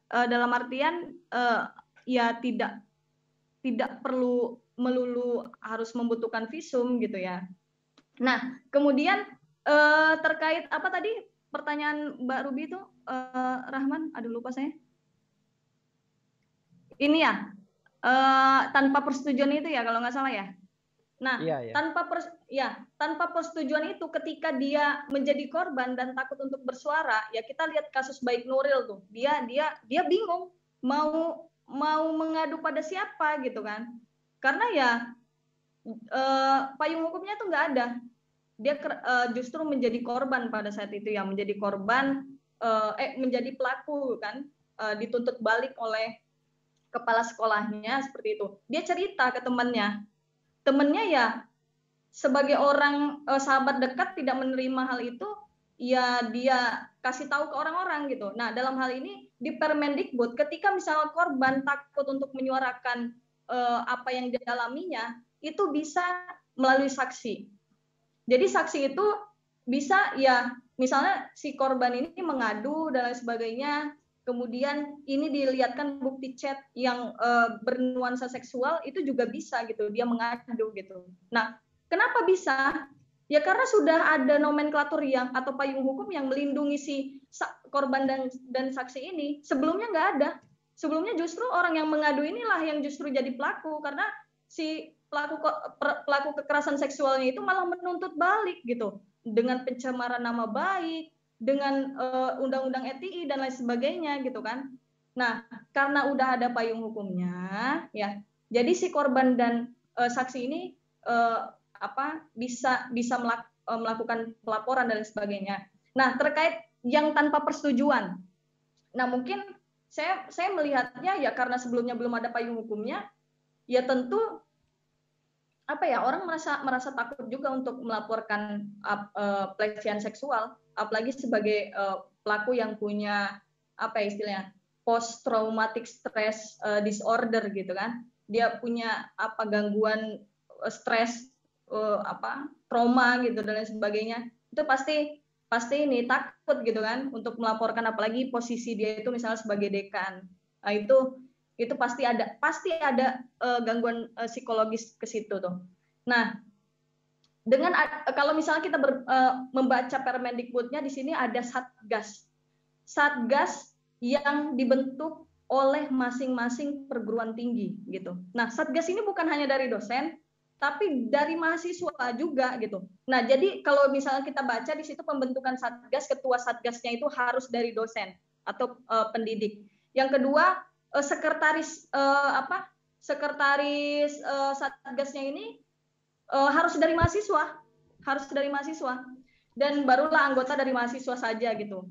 dalam artian ya tidak perlu melulu harus membutuhkan visum gitu ya. Nah, kemudian terkait apa tadi pertanyaan Mbak Ruby itu, Rahman, aduh lupa saya. Ini ya, tanpa persetujuan itu ya kalau nggak salah ya. Nah, iya. Tanpa persetujuan itu ketika dia menjadi korban dan takut untuk bersuara, ya kita lihat kasus Baik Nuril tuh. Dia bingung mau mengadu pada siapa gitu kan. Karena ya payung hukumnya tuh nggak ada. Dia justru menjadi korban pada saat itu ya, menjadi korban menjadi pelaku kan, dituntut balik oleh kepala sekolahnya seperti itu. Dia cerita ke temannya ya sebagai orang sahabat dekat tidak menerima hal itu, ya dia kasih tahu ke orang-orang gitu. Nah, dalam hal ini di Permendikbud, ketika misalnya korban takut untuk menyuarakan apa yang dialaminya, itu bisa melalui saksi. Jadi saksi itu bisa ya misalnya si korban ini mengadu dan lain sebagainya, kemudian ini dilihatkan bukti chat yang bernuansa seksual, itu juga bisa gitu, dia mengadu gitu. Nah, kenapa bisa? Ya karena sudah ada nomenklatur yang atau payung hukum yang melindungi si korban dan saksi ini. Sebelumnya nggak ada. Sebelumnya justru orang yang mengadu inilah yang justru jadi pelaku, karena si pelaku kekerasan seksualnya itu malah menuntut balik gitu, dengan pencemaran nama baik, dengan undang-undang ETI dan lain sebagainya gitu kan. Nah, karena udah ada payung hukumnya ya, jadi si korban dan saksi ini bisa melakukan pelaporan dan lain sebagainya. Nah, terkait yang tanpa persetujuan, nah mungkin saya melihatnya ya karena sebelumnya belum ada payung hukumnya, ya tentu orang merasa takut juga untuk melaporkan pelecehan seksual, apalagi sebagai pelaku yang punya istilahnya post traumatic stress disorder gitu kan, dia punya gangguan stres, trauma gitu dan lain sebagainya, itu pasti ini takut gitu kan untuk melaporkan, apalagi posisi dia itu misalnya sebagai dekan. Nah, itu pasti ada gangguan psikologis ke situ tuh. Nah, dengan kalau misalnya kita membaca Permendikbudnya, di sini ada satgas yang dibentuk oleh masing-masing perguruan tinggi gitu. Nah, satgas ini bukan hanya dari dosen, tapi dari mahasiswa juga gitu. Nah, jadi kalau misalnya kita baca di situ pembentukan satgas, ketua satgasnya itu harus dari dosen atau pendidik. Yang kedua, sekretaris satgasnya ini harus dari mahasiswa, dan barulah anggota dari mahasiswa saja gitu.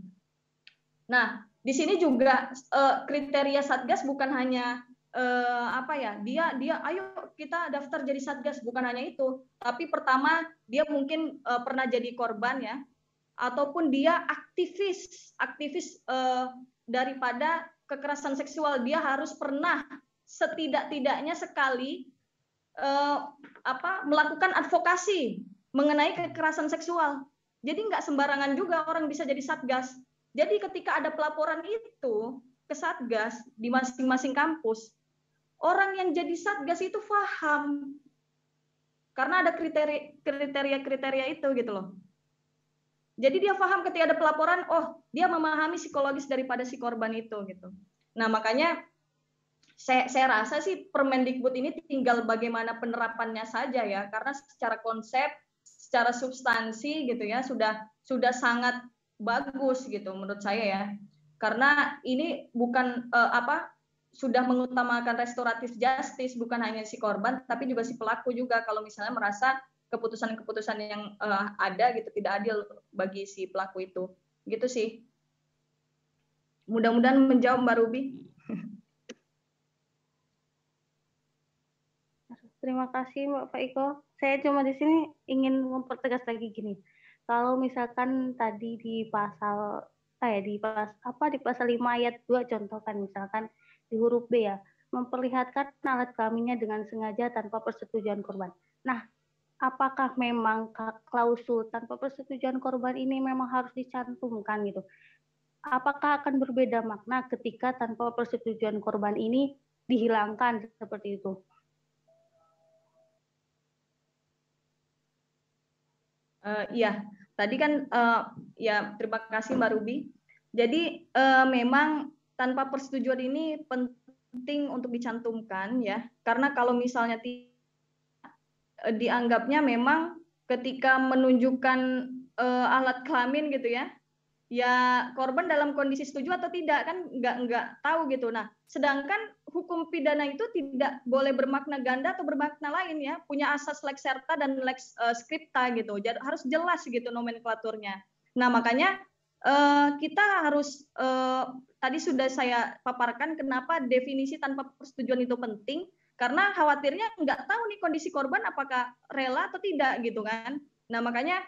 Nah, di sini juga kriteria satgas bukan hanya dia ayo kita daftar jadi satgas, bukan hanya itu, tapi pertama dia mungkin pernah jadi korban ya, ataupun dia aktivis daripada kekerasan seksual, dia harus pernah setidak-tidaknya sekali melakukan advokasi mengenai kekerasan seksual. Jadi nggak sembarangan juga orang bisa jadi satgas. Jadi ketika ada pelaporan itu ke satgas di masing-masing kampus, orang yang jadi satgas itu paham, karena ada kriteria itu gitu loh. Jadi dia paham ketika ada pelaporan, oh dia memahami psikologis daripada si korban itu gitu. Nah makanya saya rasa sih Permendikbud ini tinggal bagaimana penerapannya saja ya, karena secara konsep, secara substansi gitu ya sudah sangat bagus gitu menurut saya ya. Karena ini bukan sudah mengutamakan restoratif justice, bukan hanya si korban tapi juga si pelaku juga kalau misalnya merasa keputusan-keputusan yang ada gitu tidak adil bagi si pelaku itu. Gitu sih. Mudah-mudahan menjawab Mbak Ruby. Terima kasih Mbak Faiko. Saya cuma di sini ingin mempertegas lagi gini. Kalau misalkan tadi di pasal di pasal 5 ayat 2 contohkan misalkan di huruf B ya, memperlihatkan alat kelaminnya dengan sengaja tanpa persetujuan korban. Nah, apakah memang klausul tanpa persetujuan korban ini memang harus dicantumkan gitu? Apakah akan berbeda makna ketika tanpa persetujuan korban ini dihilangkan seperti itu? Iya, tadi kan ya terima kasih Mbak Ruby. Jadi memang tanpa persetujuan ini penting untuk dicantumkan ya, karena kalau misalnya dianggapnya memang ketika menunjukkan alat kelamin gitu ya, ya korban dalam kondisi setuju atau tidak kan nggak tahu gitu. Nah, sedangkan hukum pidana itu tidak boleh bermakna ganda atau bermakna lain ya, punya asas lex serta dan lex scripta gitu. Jadi harus jelas gitu nomenklaturnya. Nah, makanya kita harus tadi sudah saya paparkan kenapa definisi tanpa persetujuan itu penting, karena khawatirnya nggak tahu nih kondisi korban apakah rela atau tidak gitu kan. Nah makanya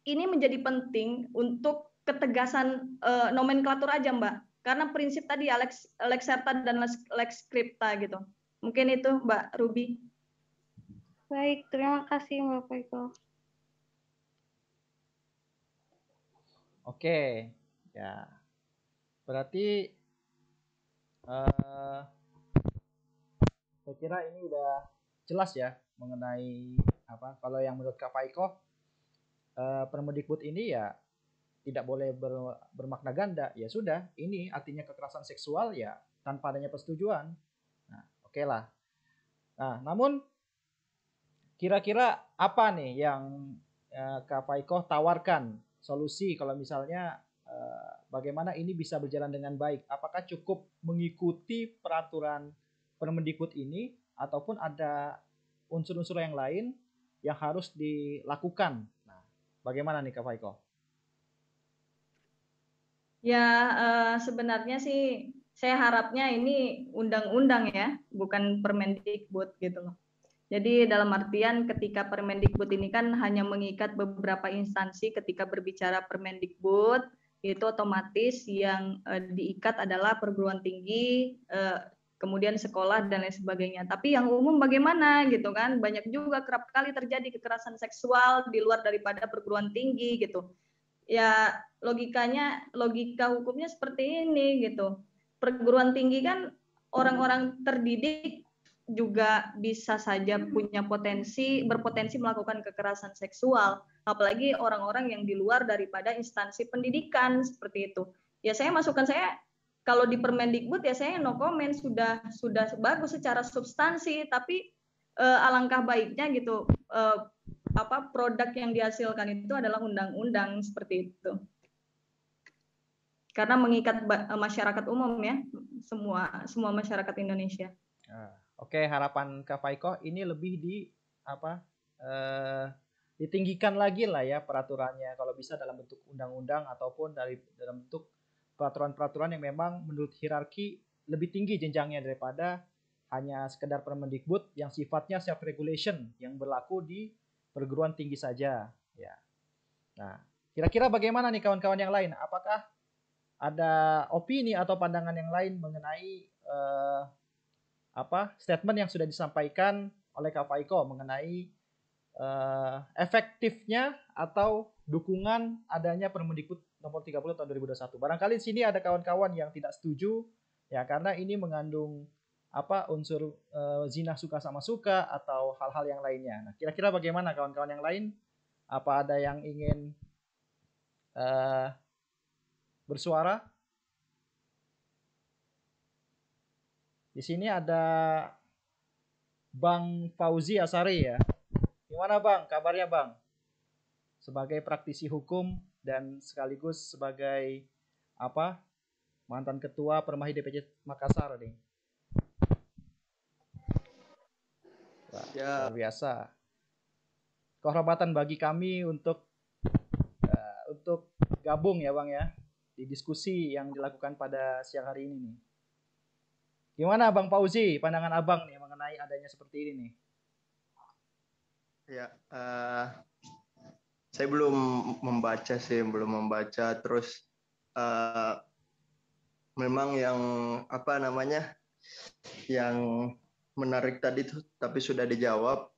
ini menjadi penting untuk ketegasan nomenklatur aja Mbak, karena prinsip tadi lex serta dan lex scripta gitu. Mungkin itu Mbak Ruby. Baik, terima kasih Mbak Faiko. Oke, ya berarti saya kira ini udah jelas ya mengenai apa. Kalau yang menurut Kak Faiko, Permendikbud ini ya tidak boleh bermakna ganda. Ya sudah, ini artinya kekerasan seksual ya tanpa adanya persetujuan. Nah, oke lah. Nah, namun kira-kira apa nih yang Kak Faiko tawarkan solusi kalau misalnya bagaimana ini bisa berjalan dengan baik? Apakah cukup mengikuti peraturan Permendikbud ini ataupun ada unsur-unsur yang lain yang harus dilakukan? Nah, bagaimana nih Kak Faiko? Ya sebenarnya sih saya harapnya ini undang-undang ya, bukan Permendikbud gitu loh. Jadi dalam artian ketika Permendikbud ini kan hanya mengikat beberapa instansi, ketika berbicara Permendikbud itu otomatis yang diikat adalah perguruan tinggi, kemudian sekolah dan lain sebagainya. Tapi yang umum bagaimana gitu kan? Banyak juga kerap kali terjadi kekerasan seksual di luar daripada perguruan tinggi gitu. Ya logika hukumnya seperti ini gitu. Perguruan tinggi kan orang-orang terdidik juga bisa saja punya berpotensi melakukan kekerasan seksual, apalagi orang-orang yang di luar daripada instansi pendidikan seperti itu. Ya masukan saya kalau di Permendikbud ya saya no comment, sudah bagus secara substansi, tapi alangkah baiknya gitu produk yang dihasilkan itu adalah undang-undang seperti itu. Karena mengikat masyarakat umum ya, semua masyarakat Indonesia. Oke, harapan Kak Faiko ini lebih ditinggikan lagi lah ya peraturannya, kalau bisa dalam bentuk undang-undang ataupun dalam bentuk peraturan-peraturan yang memang menurut hierarki lebih tinggi jenjangnya daripada hanya sekedar Permendikbud yang sifatnya self regulation yang berlaku di perguruan tinggi saja ya. Nah, kira-kira bagaimana nih kawan-kawan yang lain? Apakah ada opini atau pandangan yang lain mengenai statement yang sudah disampaikan oleh Kak Faiko mengenai efektifnya atau dukungan adanya Permendikbud nomor 30 tahun 2021. Barangkali di sini ada kawan-kawan yang tidak setuju ya, karena ini mengandung unsur zina suka sama suka atau hal-hal yang lainnya. Nah, kira-kira bagaimana kawan-kawan yang lain? Apa ada yang ingin bersuara? Di sini ada Bang Fauzi Asari ya. Gimana Bang? Kabarnya Bang? Sebagai praktisi hukum dan sekaligus sebagai mantan ketua Permai DPC Makassar nih. Wah, ya. Luar biasa. Kehormatan bagi kami untuk gabung ya Bang ya di diskusi yang dilakukan pada siang hari ini nih. Gimana Bang Fauzi, pandangan Abang nih mengenai adanya seperti ini nih? Ya, saya belum membaca. Terus memang yang yang menarik tadi tuh, tapi sudah dijawab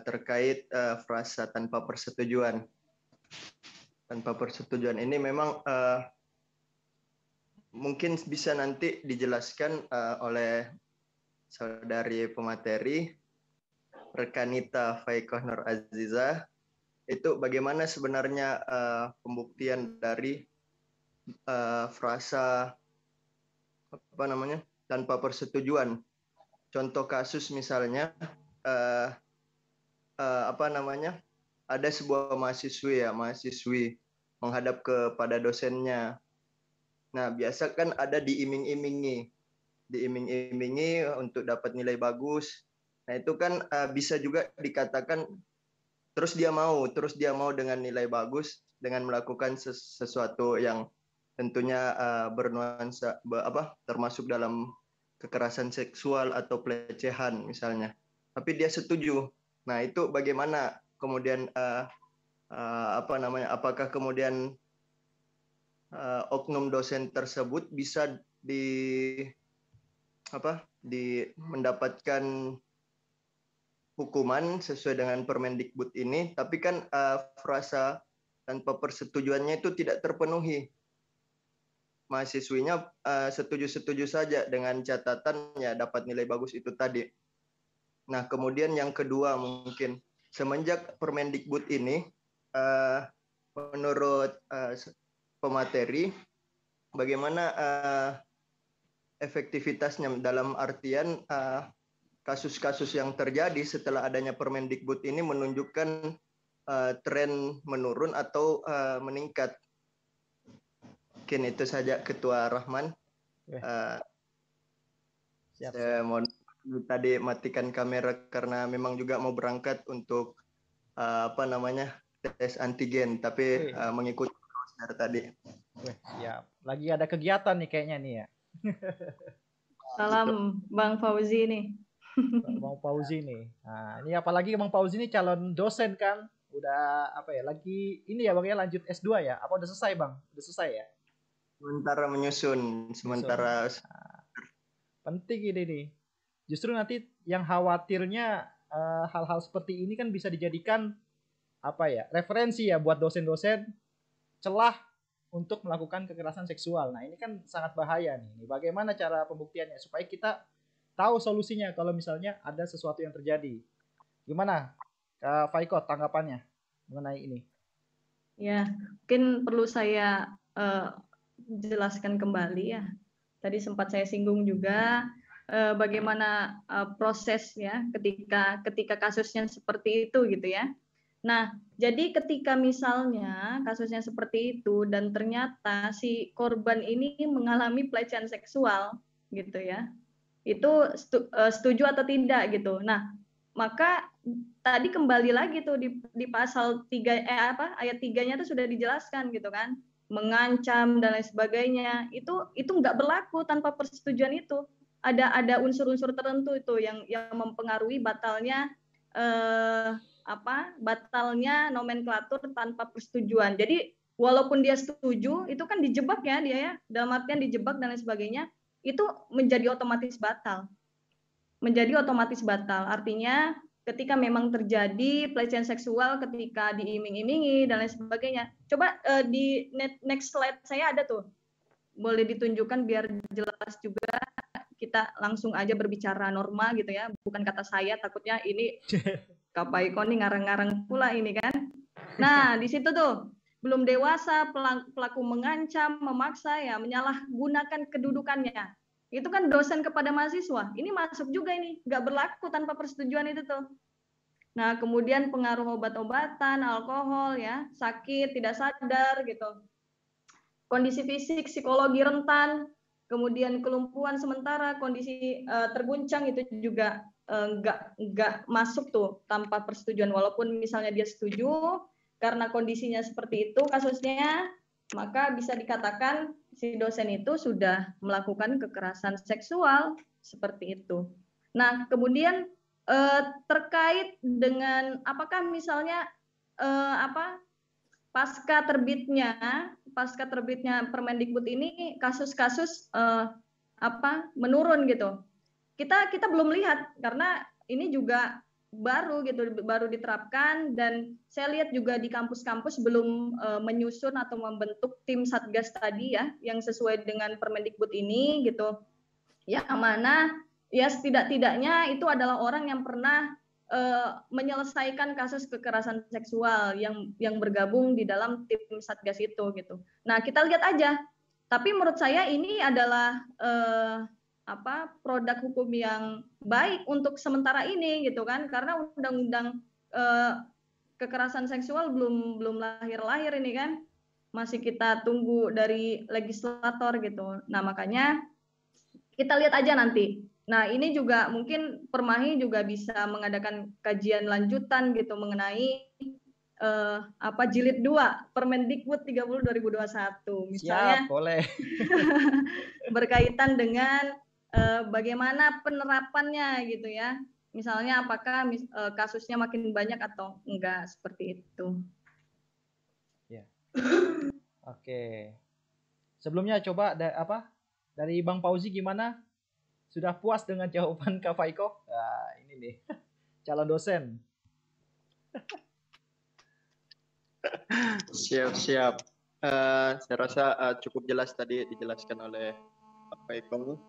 terkait frasa tanpa persetujuan. Tanpa persetujuan ini memang mungkin bisa nanti dijelaskan oleh saudari pemateri Rekanita Faikoh Nur Aziza, itu bagaimana sebenarnya pembuktian dari frasa tanpa persetujuan. Contoh kasus misalnya ada sebuah mahasiswi menghadap kepada dosennya. Nah, biasa kan ada diiming-imingi untuk dapat nilai bagus. Nah, itu kan bisa juga dikatakan terus dia mau dengan nilai bagus, dengan melakukan sesuatu yang tentunya bernuansa termasuk dalam kekerasan seksual atau pelecehan misalnya. Tapi dia setuju. Nah, itu bagaimana kemudian apakah kemudian oknum dosen tersebut bisa mendapatkan hukuman sesuai dengan Permendikbud ini, tapi kan frasa tanpa persetujuannya itu tidak terpenuhi. Mahasiswinya setuju-setuju saja dengan catatan ya dapat nilai bagus itu tadi. Nah, kemudian yang kedua mungkin semenjak Permendikbud ini menurut pemateri bagaimana efektivitasnya dalam artian kasus-kasus yang terjadi setelah adanya Permendikbud ini menunjukkan tren menurun atau meningkat. Mungkin itu saja Ketua Rahman. Saya mohon tadi matikan kamera karena memang juga mau berangkat untuk tes antigen, tapi mengikuti dari tadi. Siap. Lagi ada kegiatan nih kayaknya nih ya. Salam Bang Fauzi nih. Bang Fauzi nih. Nah, ini apalagi Bang Fauzi ini calon dosen kan. Udah lagi ini ya Bang ya, lanjut S2 ya. Apa udah selesai Bang? Udah selesai ya? Sementara menyusun. Nah, penting ini nih. Justru nanti yang khawatirnya hal-hal seperti ini kan bisa dijadikan referensi ya buat dosen-dosen celah untuk melakukan kekerasan seksual. Nah, ini kan sangat bahaya nih. Bagaimana cara pembuktiannya supaya kita tahu solusinya kalau misalnya ada sesuatu yang terjadi. Gimana Kak Faiko tanggapannya mengenai ini? Ya, mungkin perlu saya jelaskan kembali ya. Tadi sempat saya singgung juga bagaimana proses ya ketika kasusnya seperti itu gitu ya. Nah, jadi ketika misalnya kasusnya seperti itu dan ternyata si korban ini mengalami pelecehan seksual gitu ya. Itu setuju atau tidak gitu. Nah, maka tadi kembali lagi tuh di pasal 3 ayat 3-nya tuh sudah dijelaskan gitu kan. Mengancam dan lain sebagainya. Itu nggak berlaku tanpa persetujuan itu. Ada unsur-unsur tertentu itu yang mempengaruhi batalnya batalnya nomenklatur tanpa persetujuan. Jadi walaupun dia setuju, itu kan dijebak ya dia ya, dalam artian dijebak dan lain sebagainya, itu menjadi otomatis batal. Menjadi otomatis batal. Artinya ketika memang terjadi pelecehan seksual ketika diiming-imingi dan lain sebagainya. Coba di next slide saya ada tuh. Boleh ditunjukkan biar jelas juga, kita langsung aja berbicara normal gitu ya, bukan kata saya, takutnya ini Kak Paiko nih ngarang-ngarang pula ini kan. Nah, di situ tuh belum dewasa pelaku mengancam, memaksa ya, menyalahgunakan kedudukannya. Itu kan dosen kepada mahasiswa. Ini masuk juga ini, nggak berlaku tanpa persetujuan itu tuh. Nah, kemudian pengaruh obat-obatan, alkohol ya, sakit, tidak sadar gitu. Kondisi fisik, psikologi rentan, kemudian kelumpuhan sementara, kondisi terguncang itu juga nggak masuk tuh tanpa persetujuan. Walaupun misalnya dia setuju karena kondisinya seperti itu kasusnya, maka bisa dikatakan si dosen itu sudah melakukan kekerasan seksual seperti itu. Nah, kemudian terkait dengan apakah misalnya pasca terbitnya Permendikbud ini kasus-kasus menurun gitu. Kita belum lihat karena ini juga baru diterapkan, dan saya lihat juga di kampus-kampus belum menyusun atau membentuk tim satgas tadi ya yang sesuai dengan Permendikbud ini gitu. Yang mana ya setidak-tidaknya itu adalah orang yang pernah menyelesaikan kasus kekerasan seksual yang bergabung di dalam tim satgas itu gitu. Nah, kita lihat aja. Tapi menurut saya ini adalah produk hukum yang baik untuk sementara ini gitu kan, karena undang-undang kekerasan seksual belum lahir-lahir ini kan, masih kita tunggu dari legislator gitu. Nah, makanya kita lihat aja nanti. Nah, ini juga mungkin Permahi juga bisa mengadakan kajian lanjutan gitu mengenai jilid 2 Permendikbud 30 2021 misalnya. Siap, boleh. Berkaitan dengan bagaimana penerapannya gitu ya. Misalnya apakah kasusnya makin banyak atau enggak seperti itu. Ya. Oke. Sebelumnya coba dari Bang Fauzi gimana? Sudah puas dengan jawaban Kak Faiko? Nah, ini nih calon dosen. Siap. Saya rasa cukup jelas tadi dijelaskan oleh Pak Faiko.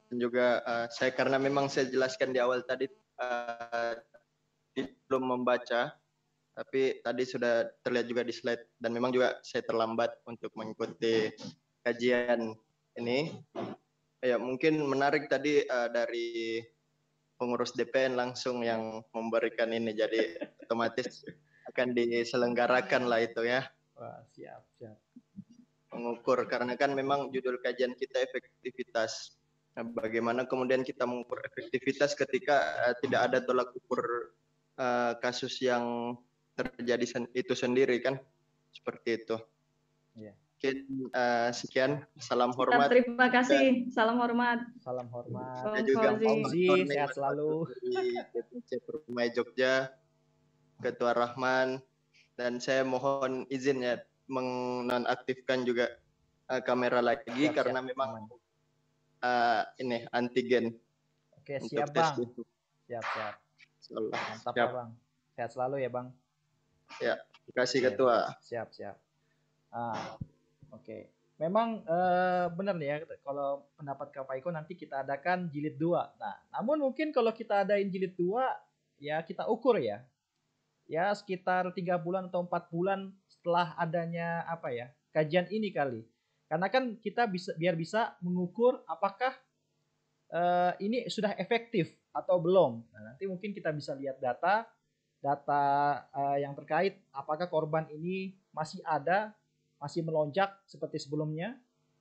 Dan juga saya karena memang saya jelaskan di awal tadi belum membaca, tapi tadi sudah terlihat juga di slide dan memang juga saya terlambat untuk mengikuti kajian ini. Ya mungkin menarik tadi dari pengurus DPN langsung yang memberikan ini, jadi otomatis akan diselenggarakan lah itu ya. Wah, siap. Mengukur, karena kan memang judul kajian kita efektivitas. Nah, bagaimana kemudian kita mengukur efektivitas ketika tidak ada tolak ukur kasus yang terjadi itu sendiri kan, seperti itu. Yeah. Oke, sekian. Salam hormat. Terima kasih. Salam hormat. Salam hormat. Dan juga Fauzi, sehat selalu. Di DPC Perumai Jogja, Ketua Rahman, dan saya mohon izin ya menonaktifkan juga kamera lagi karena memang ini antigen. Oke, siap Bang. Siap. Mantap ya Bang. Sehat selalu ya Bang. Ya, terima kasih Ketua. Siap. Oke. Memang benar nih ya, kalau pendapat Kak Faiko nanti kita adakan jilid 2. Nah, namun mungkin kalau kita adain jilid 2 ya kita ukur ya. Ya sekitar 3 bulan atau 4 bulan setelah adanya kajian ini kali. Karena kan kita biar bisa mengukur apakah ini sudah efektif atau belum. Nah, nanti mungkin kita bisa lihat data yang terkait apakah korban ini masih ada, masih melonjak seperti sebelumnya,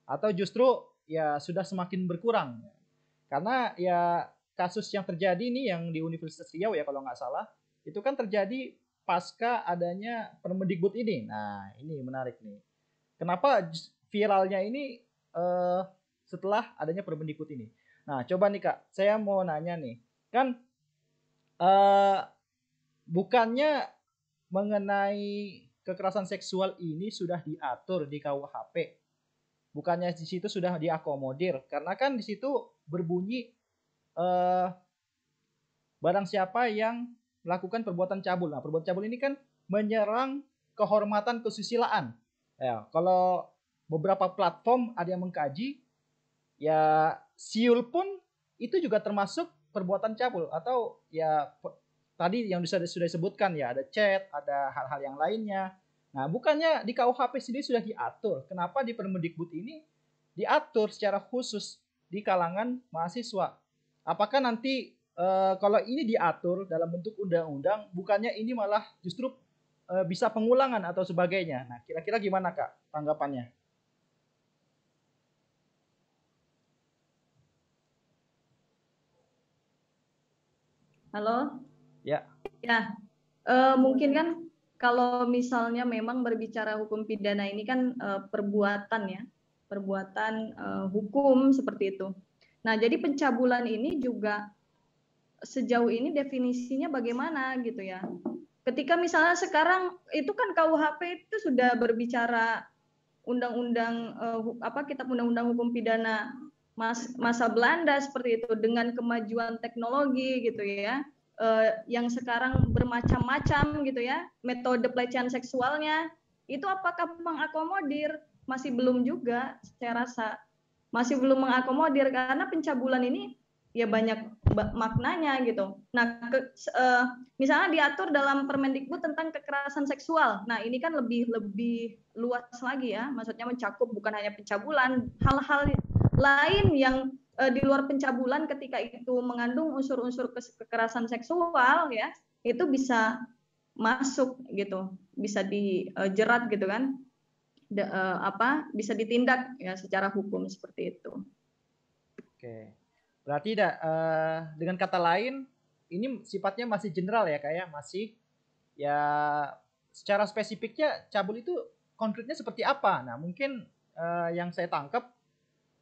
atau justru ya sudah semakin berkurang. Karena ya kasus yang terjadi ini yang di Universitas Riau ya kalau nggak salah, itu kan terjadi pasca adanya Permendikbud ini. Nah, ini menarik nih. Kenapa viralnya ini setelah adanya Permendikbud ini? Nah, coba nih Kak, saya mau nanya nih. Kan bukannya mengenai kekerasan seksual ini sudah diatur di KUHP. Bukannya di situ sudah diakomodir. Karena kan di situ berbunyi barang siapa yang melakukan perbuatan cabul. Nah, perbuatan cabul ini kan menyerang kehormatan kesusilaan. Ya, kalau beberapa platform ada yang mengkaji, ya siul pun itu juga termasuk perbuatan cabul, atau ya tadi yang sudah disebutkan ya, ada chat, ada hal-hal yang lainnya. Nah, bukannya di KUHP sendiri sudah diatur, kenapa di Permendikbud ini diatur secara khusus di kalangan mahasiswa? Apakah nanti kalau ini diatur dalam bentuk undang-undang, bukannya ini malah justru bisa pengulangan atau sebagainya? Nah, kira-kira gimana Kak tanggapannya? Halo? Ya. Ya, mungkin kan kalau misalnya memang berbicara hukum pidana ini kan perbuatan ya, perbuatan hukum seperti itu. Nah, jadi pencabulan ini juga sejauh ini definisinya bagaimana gitu ya. Ketika misalnya sekarang itu kan KUHP itu sudah berbicara undang-undang kitab undang-undang hukum pidana masa Belanda seperti itu, dengan kemajuan teknologi gitu ya, yang sekarang bermacam-macam gitu ya, metode pelecehan seksualnya itu apakah mengakomodir? Masih belum juga, saya rasa masih belum mengakomodir, karena pencabulan ini ya banyak maknanya gitu. Nah, misalnya diatur dalam Permendikbud tentang kekerasan seksual. Nah, ini kan lebih luas lagi ya, maksudnya mencakup bukan hanya pencabulan, hal-hal lain yang di luar pencabulan ketika itu mengandung unsur-unsur kekerasan seksual ya, itu bisa masuk gitu, bisa dijerat gitu kan, bisa ditindak ya secara hukum seperti itu. Oke, berarti dengan kata lain ini sifatnya masih general ya, kayak masih ya secara spesifiknya cabul itu konkretnya seperti apa? Nah, mungkin yang saya tangkap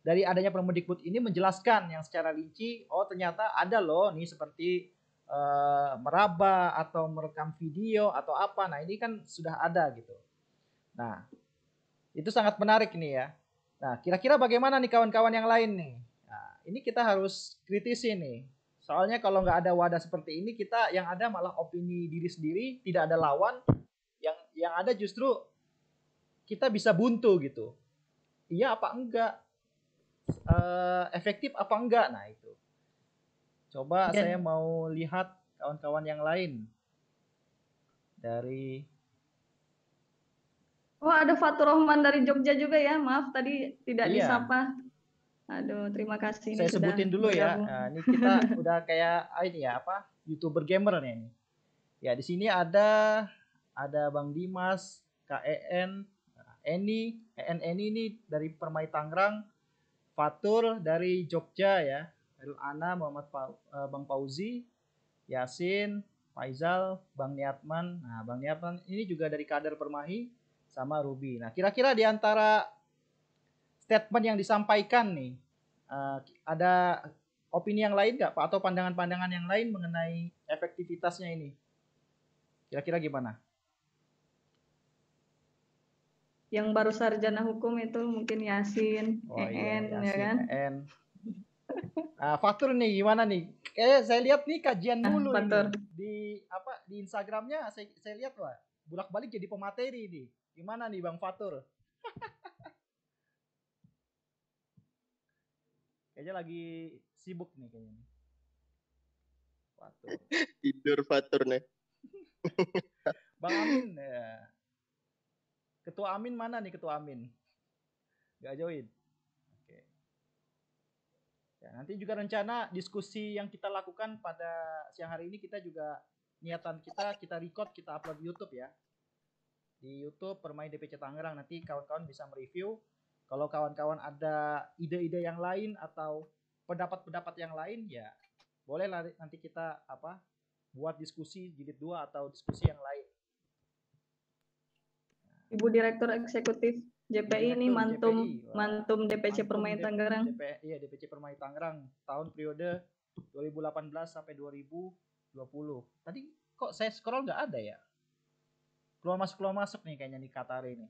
dari adanya Permendikbud ini menjelaskan yang secara rinci, oh ternyata ada loh nih seperti meraba atau merekam video atau apa. Nah, ini kan sudah ada gitu. Nah, itu sangat menarik nih ya. Nah, kira-kira bagaimana nih kawan-kawan yang lain nih? Nah, ini kita harus kritisi nih. Soalnya kalau nggak ada wadah seperti ini, kita yang ada malah opini diri sendiri, tidak ada lawan. Yang ada justru kita bisa buntu gitu. Iya apa enggak? Efektif apa enggak? Nah itu. Coba saya mau lihat kawan-kawan yang lain dari. Oh, ada Fatur Rahman dari Jogja juga ya. Maaf tadi tidak Iya. disapa. Aduh, terima kasih. Saya sebutin dulu ya. Nah, ini kita udah kayak ini ya apa? YouTuber gamer nih ini. Ya di sini ada Bang Dimas, KEN, Eni ini dari Permai Tangerang, Fatur dari Jogja ya, Ana, Muhammad Bang Fauzi, Yasin, Faizal, Bang Niatman. Nah, Bang Niatman ini juga dari kader Permahi sama Ruby. Nah, kira-kira di antara statement yang disampaikan nih, ada opini yang lain nggak Pak atau pandangan-pandangan yang lain mengenai efektivitasnya ini? Kira-kira gimana? Yang baru sarjana hukum itu mungkin Yasin, Yasin, ya kan? Fatur nih gimana nih? Saya lihat nih kajian mulu Fatur. Ini di Instagramnya saya lihat lah bolak-balik jadi pemateri nih. Gimana nih Bang Fatur? Kayaknya lagi sibuk nih kayaknya. Fatur. Tidur Fatur nih. Bang Amin ya. Ketua Amin mana nih Ketua Amin? Gak join. Oke. Ya, nanti juga rencana diskusi yang kita lakukan pada siang hari ini kita juga niatan kita record, kita upload di YouTube ya. Di YouTube Permai DPC Tangerang, nanti kawan-kawan bisa mereview. Kalau kawan-kawan ada ide-ide yang lain atau pendapat-pendapat yang lain ya bolehlah nanti kita buat diskusi jilid 2 atau diskusi yang lain. Ibu Direktur Eksekutif JPI ini mantum DPC Permai Tangerang. Iya, DPC Permai Tangerang tahun periode 2018 sampai 2020. Tadi kok saya scroll nggak ada ya? Keluar masuk nih kayaknya nih Qatar ini.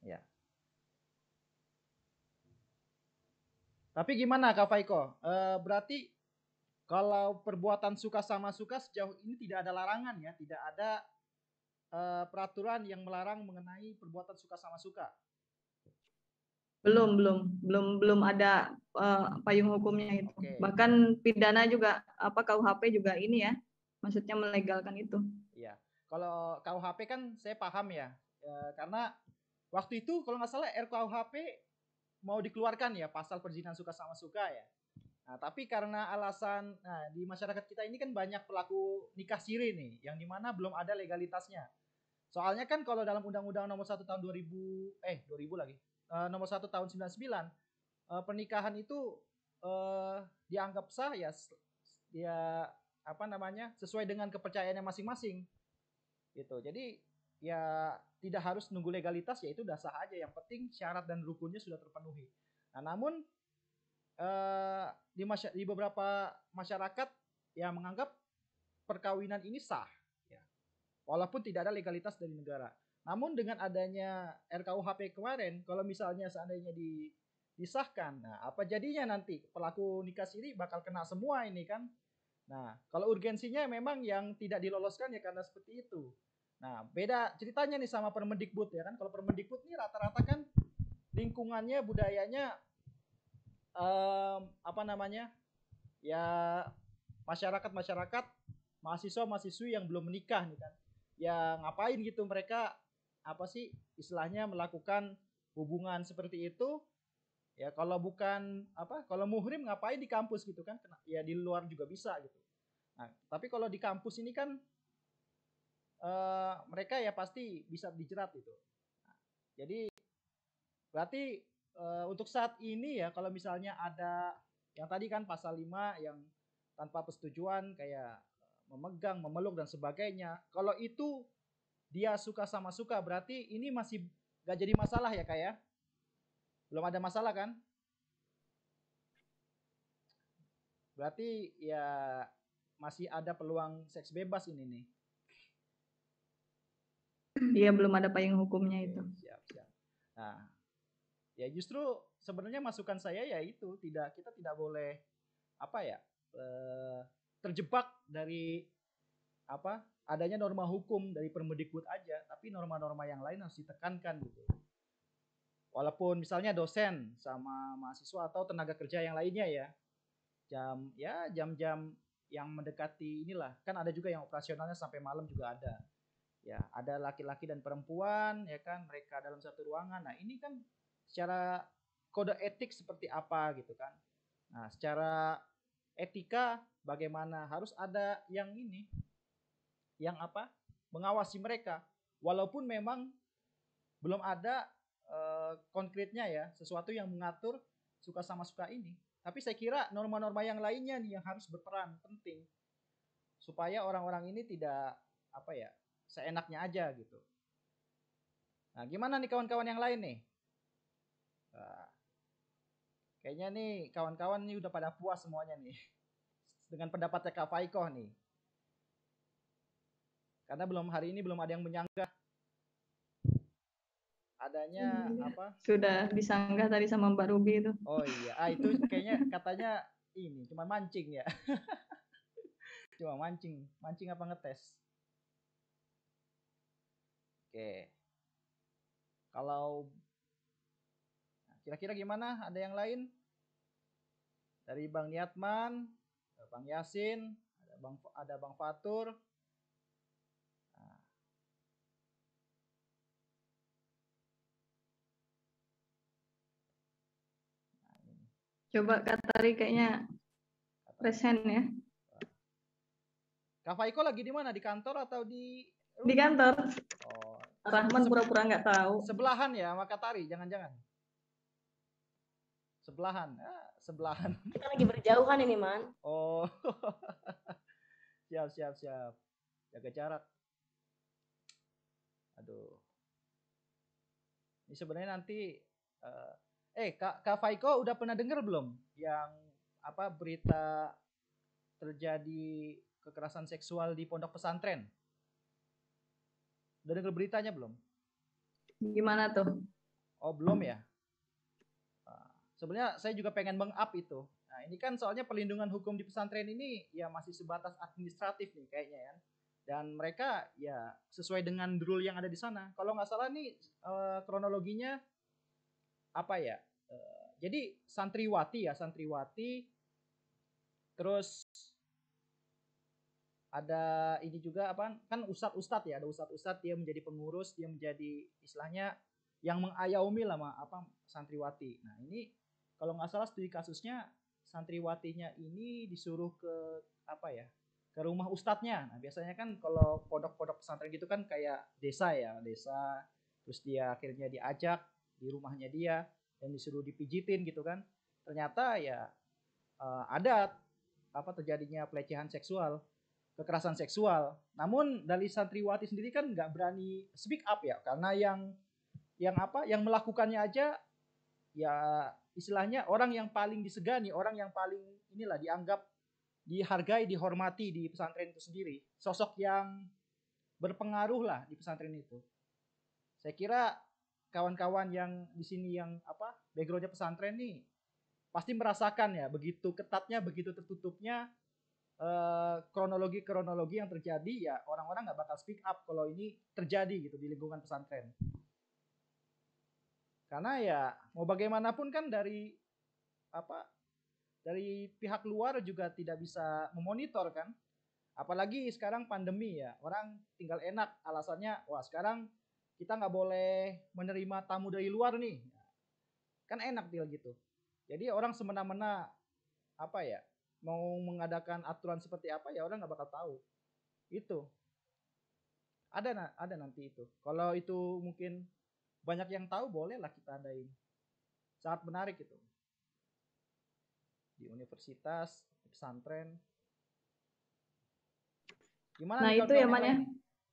Ya. Tapi gimana Kak Faiko? Berarti kalau perbuatan suka sama suka sejauh ini tidak ada larangan ya, tidak ada peraturan yang melarang mengenai perbuatan suka sama suka. Belum ada payung hukumnya itu. Okay. Bahkan pidana juga KUHP juga ini ya, maksudnya melegalkan itu. Iya. Kalau KUHP kan saya paham ya, karena waktu itu kalau nggak salah RKUHP mau dikeluarkan ya pasal perzinahan suka sama suka ya. Nah, tapi karena alasan di masyarakat kita ini kan banyak pelaku nikah siri nih, yang dimana belum ada legalitasnya. Soalnya kan kalau dalam Undang-Undang Nomor 1 tahun 2000 lagi, Nomor 1 tahun 99, pernikahan itu dianggap sah ya sesuai dengan kepercayaannya masing-masing. Gitu. Jadi ya tidak harus nunggu legalitas, ya itu udah sah aja. Yang penting syarat dan rukunnya sudah terpenuhi. Nah, namun di beberapa masyarakat yang menganggap perkawinan ini sah ya, walaupun tidak ada legalitas dari negara. Namun dengan adanya RKUHP kemarin, kalau misalnya seandainya disahkan, nah apa jadinya nanti pelaku nikah siri bakal kena semua ini kan. Nah, kalau urgensinya memang yang tidak diloloskan ya karena seperti itu. Nah, beda ceritanya nih sama Permendikbud ya kan. Kalau Permendikbud nih rata-rata kan lingkungannya, budayanya ya masyarakat mahasiswa-mahasiswi yang belum menikah nih kan, ya ngapain gitu mereka istilahnya melakukan hubungan seperti itu ya. Kalau bukan kalau muhrim ngapain di kampus gitu kan, ya di luar juga bisa gitu. Nah, tapi kalau di kampus ini kan mereka ya pasti bisa dijerat gitu. Nah, jadi berarti untuk saat ini ya kalau misalnya ada yang tadi kan pasal 5 yang tanpa persetujuan kayak memegang, memeluk dan sebagainya, kalau itu dia suka sama suka berarti ini masih nggak jadi masalah ya Kak ya? Belum ada masalah kan? Berarti ya masih ada peluang seks bebas ini nih. Iya, belum ada payung hukumnya itu. Oke, siap, siap. Nah, ya justru sebenarnya masukan saya ya itu kita tidak boleh apa ya terjebak dari apa adanya norma hukum dari Permendikbud aja, tapi norma-norma yang lain harus ditekankan gitu. Walaupun misalnya dosen sama mahasiswa atau tenaga kerja yang lainnya ya, jam-jam yang mendekati inilah, kan ada juga yang operasionalnya sampai malam juga ada. Ya, ada laki-laki dan perempuan ya kan, mereka dalam satu ruangan. Nah, ini kan secara kode etik seperti apa gitu kan. Nah, secara etika bagaimana, harus ada yang ini, yang apa? Mengawasi mereka. Walaupun memang belum ada konkretnya ya, sesuatu yang mengatur suka sama suka ini. Tapi saya kira norma-norma yang lainnya nih yang harus berperan penting supaya orang-orang ini tidak apa ya, seenaknya aja gitu. Nah, gimana nih kawan-kawan yang lain nih? Nah, kayaknya nih kawan-kawan nih udah pada puas semuanya nih dengan pendapatnya Kak Faiko nih. Karena hari ini belum ada yang menyanggah adanya apa? Sudah disanggah tadi sama Mbak Ruby itu. Oh iya, itu kayaknya katanya ini cuma mancing ya. Cuma mancing apa ngetes? Oke. Kalau kira-kira gimana? Ada yang lain? Dari Bang Niatman, Bang Yasin, ada Bang Fatur. Nah. Coba Kak Tari kayaknya present ya. Kak Faiko lagi di mana? Di kantor atau di rumah? Di kantor. Oh. Rahman pura-pura nggak tahu. Sebelahan ya sama Kak Tari, jangan-jangan. Sebelahan. Sebelahan. Kita lagi berjauhan ini, Man. Oh. Siap. Jaga jarak. Aduh. Ini sebenarnya nanti Kak Faiko udah pernah dengar belum yang apa berita terjadi kekerasan seksual di pondok pesantren? Udah dengar beritanya belum? Gimana tuh? Oh, belum ya? Sebenarnya saya juga pengen meng-up itu. Nah, ini kan soalnya perlindungan hukum di pesantren ini ya masih sebatas administratif nih kayaknya ya. Dan mereka ya sesuai dengan rule yang ada di sana. Kalau nggak salah nih kronologinya apa ya? Jadi santriwati, terus ada ini juga apa? Kan ustadz ya, ada ustadz dia menjadi pengurus, dia menjadi istilahnya yang mengayomi lah apa santriwati. Nah, ini kalau nggak salah studi kasusnya santriwatinya ini disuruh ke apa ya? Ke rumah ustadznya. Nah, biasanya kan kalau pondok-pondok pesantren gitu kan kayak desa. Terus dia akhirnya diajak di rumahnya dia dan disuruh dipijitin gitu kan. Ternyata ya ada apa terjadinya pelecehan seksual, kekerasan seksual. Namun dari santriwati sendiri kan nggak berani speak up ya, karena yang melakukannya aja ya istilahnya orang yang paling disegani, orang yang paling inilah dianggap dihargai, dihormati di pesantren itu sendiri. Sosok yang berpengaruh lah di pesantren itu. Saya kira kawan-kawan yang di sini yang apa backgroundnya pesantren nih pasti merasakan ya begitu ketatnya, begitu tertutupnya kronologi yang terjadi ya orang-orang nggak bakal speak up kalau ini terjadi gitu di lingkungan pesantren. Karena ya mau bagaimanapun kan dari pihak luar juga tidak bisa memonitor kan. Apalagi sekarang pandemi ya, orang tinggal enak alasannya, wah sekarang kita nggak boleh menerima tamu dari luar nih. Kan enak tinggal gitu. Jadi orang semena-mena apa ya, mau mengadakan aturan seperti apa ya orang nggak bakal tahu. Itu. Ada nanti itu. Kalau itu mungkin banyak yang tahu bolehlah kita adain. Sangat menarik itu. Di universitas, di pesantren. Gimana nah itu ya Man ya.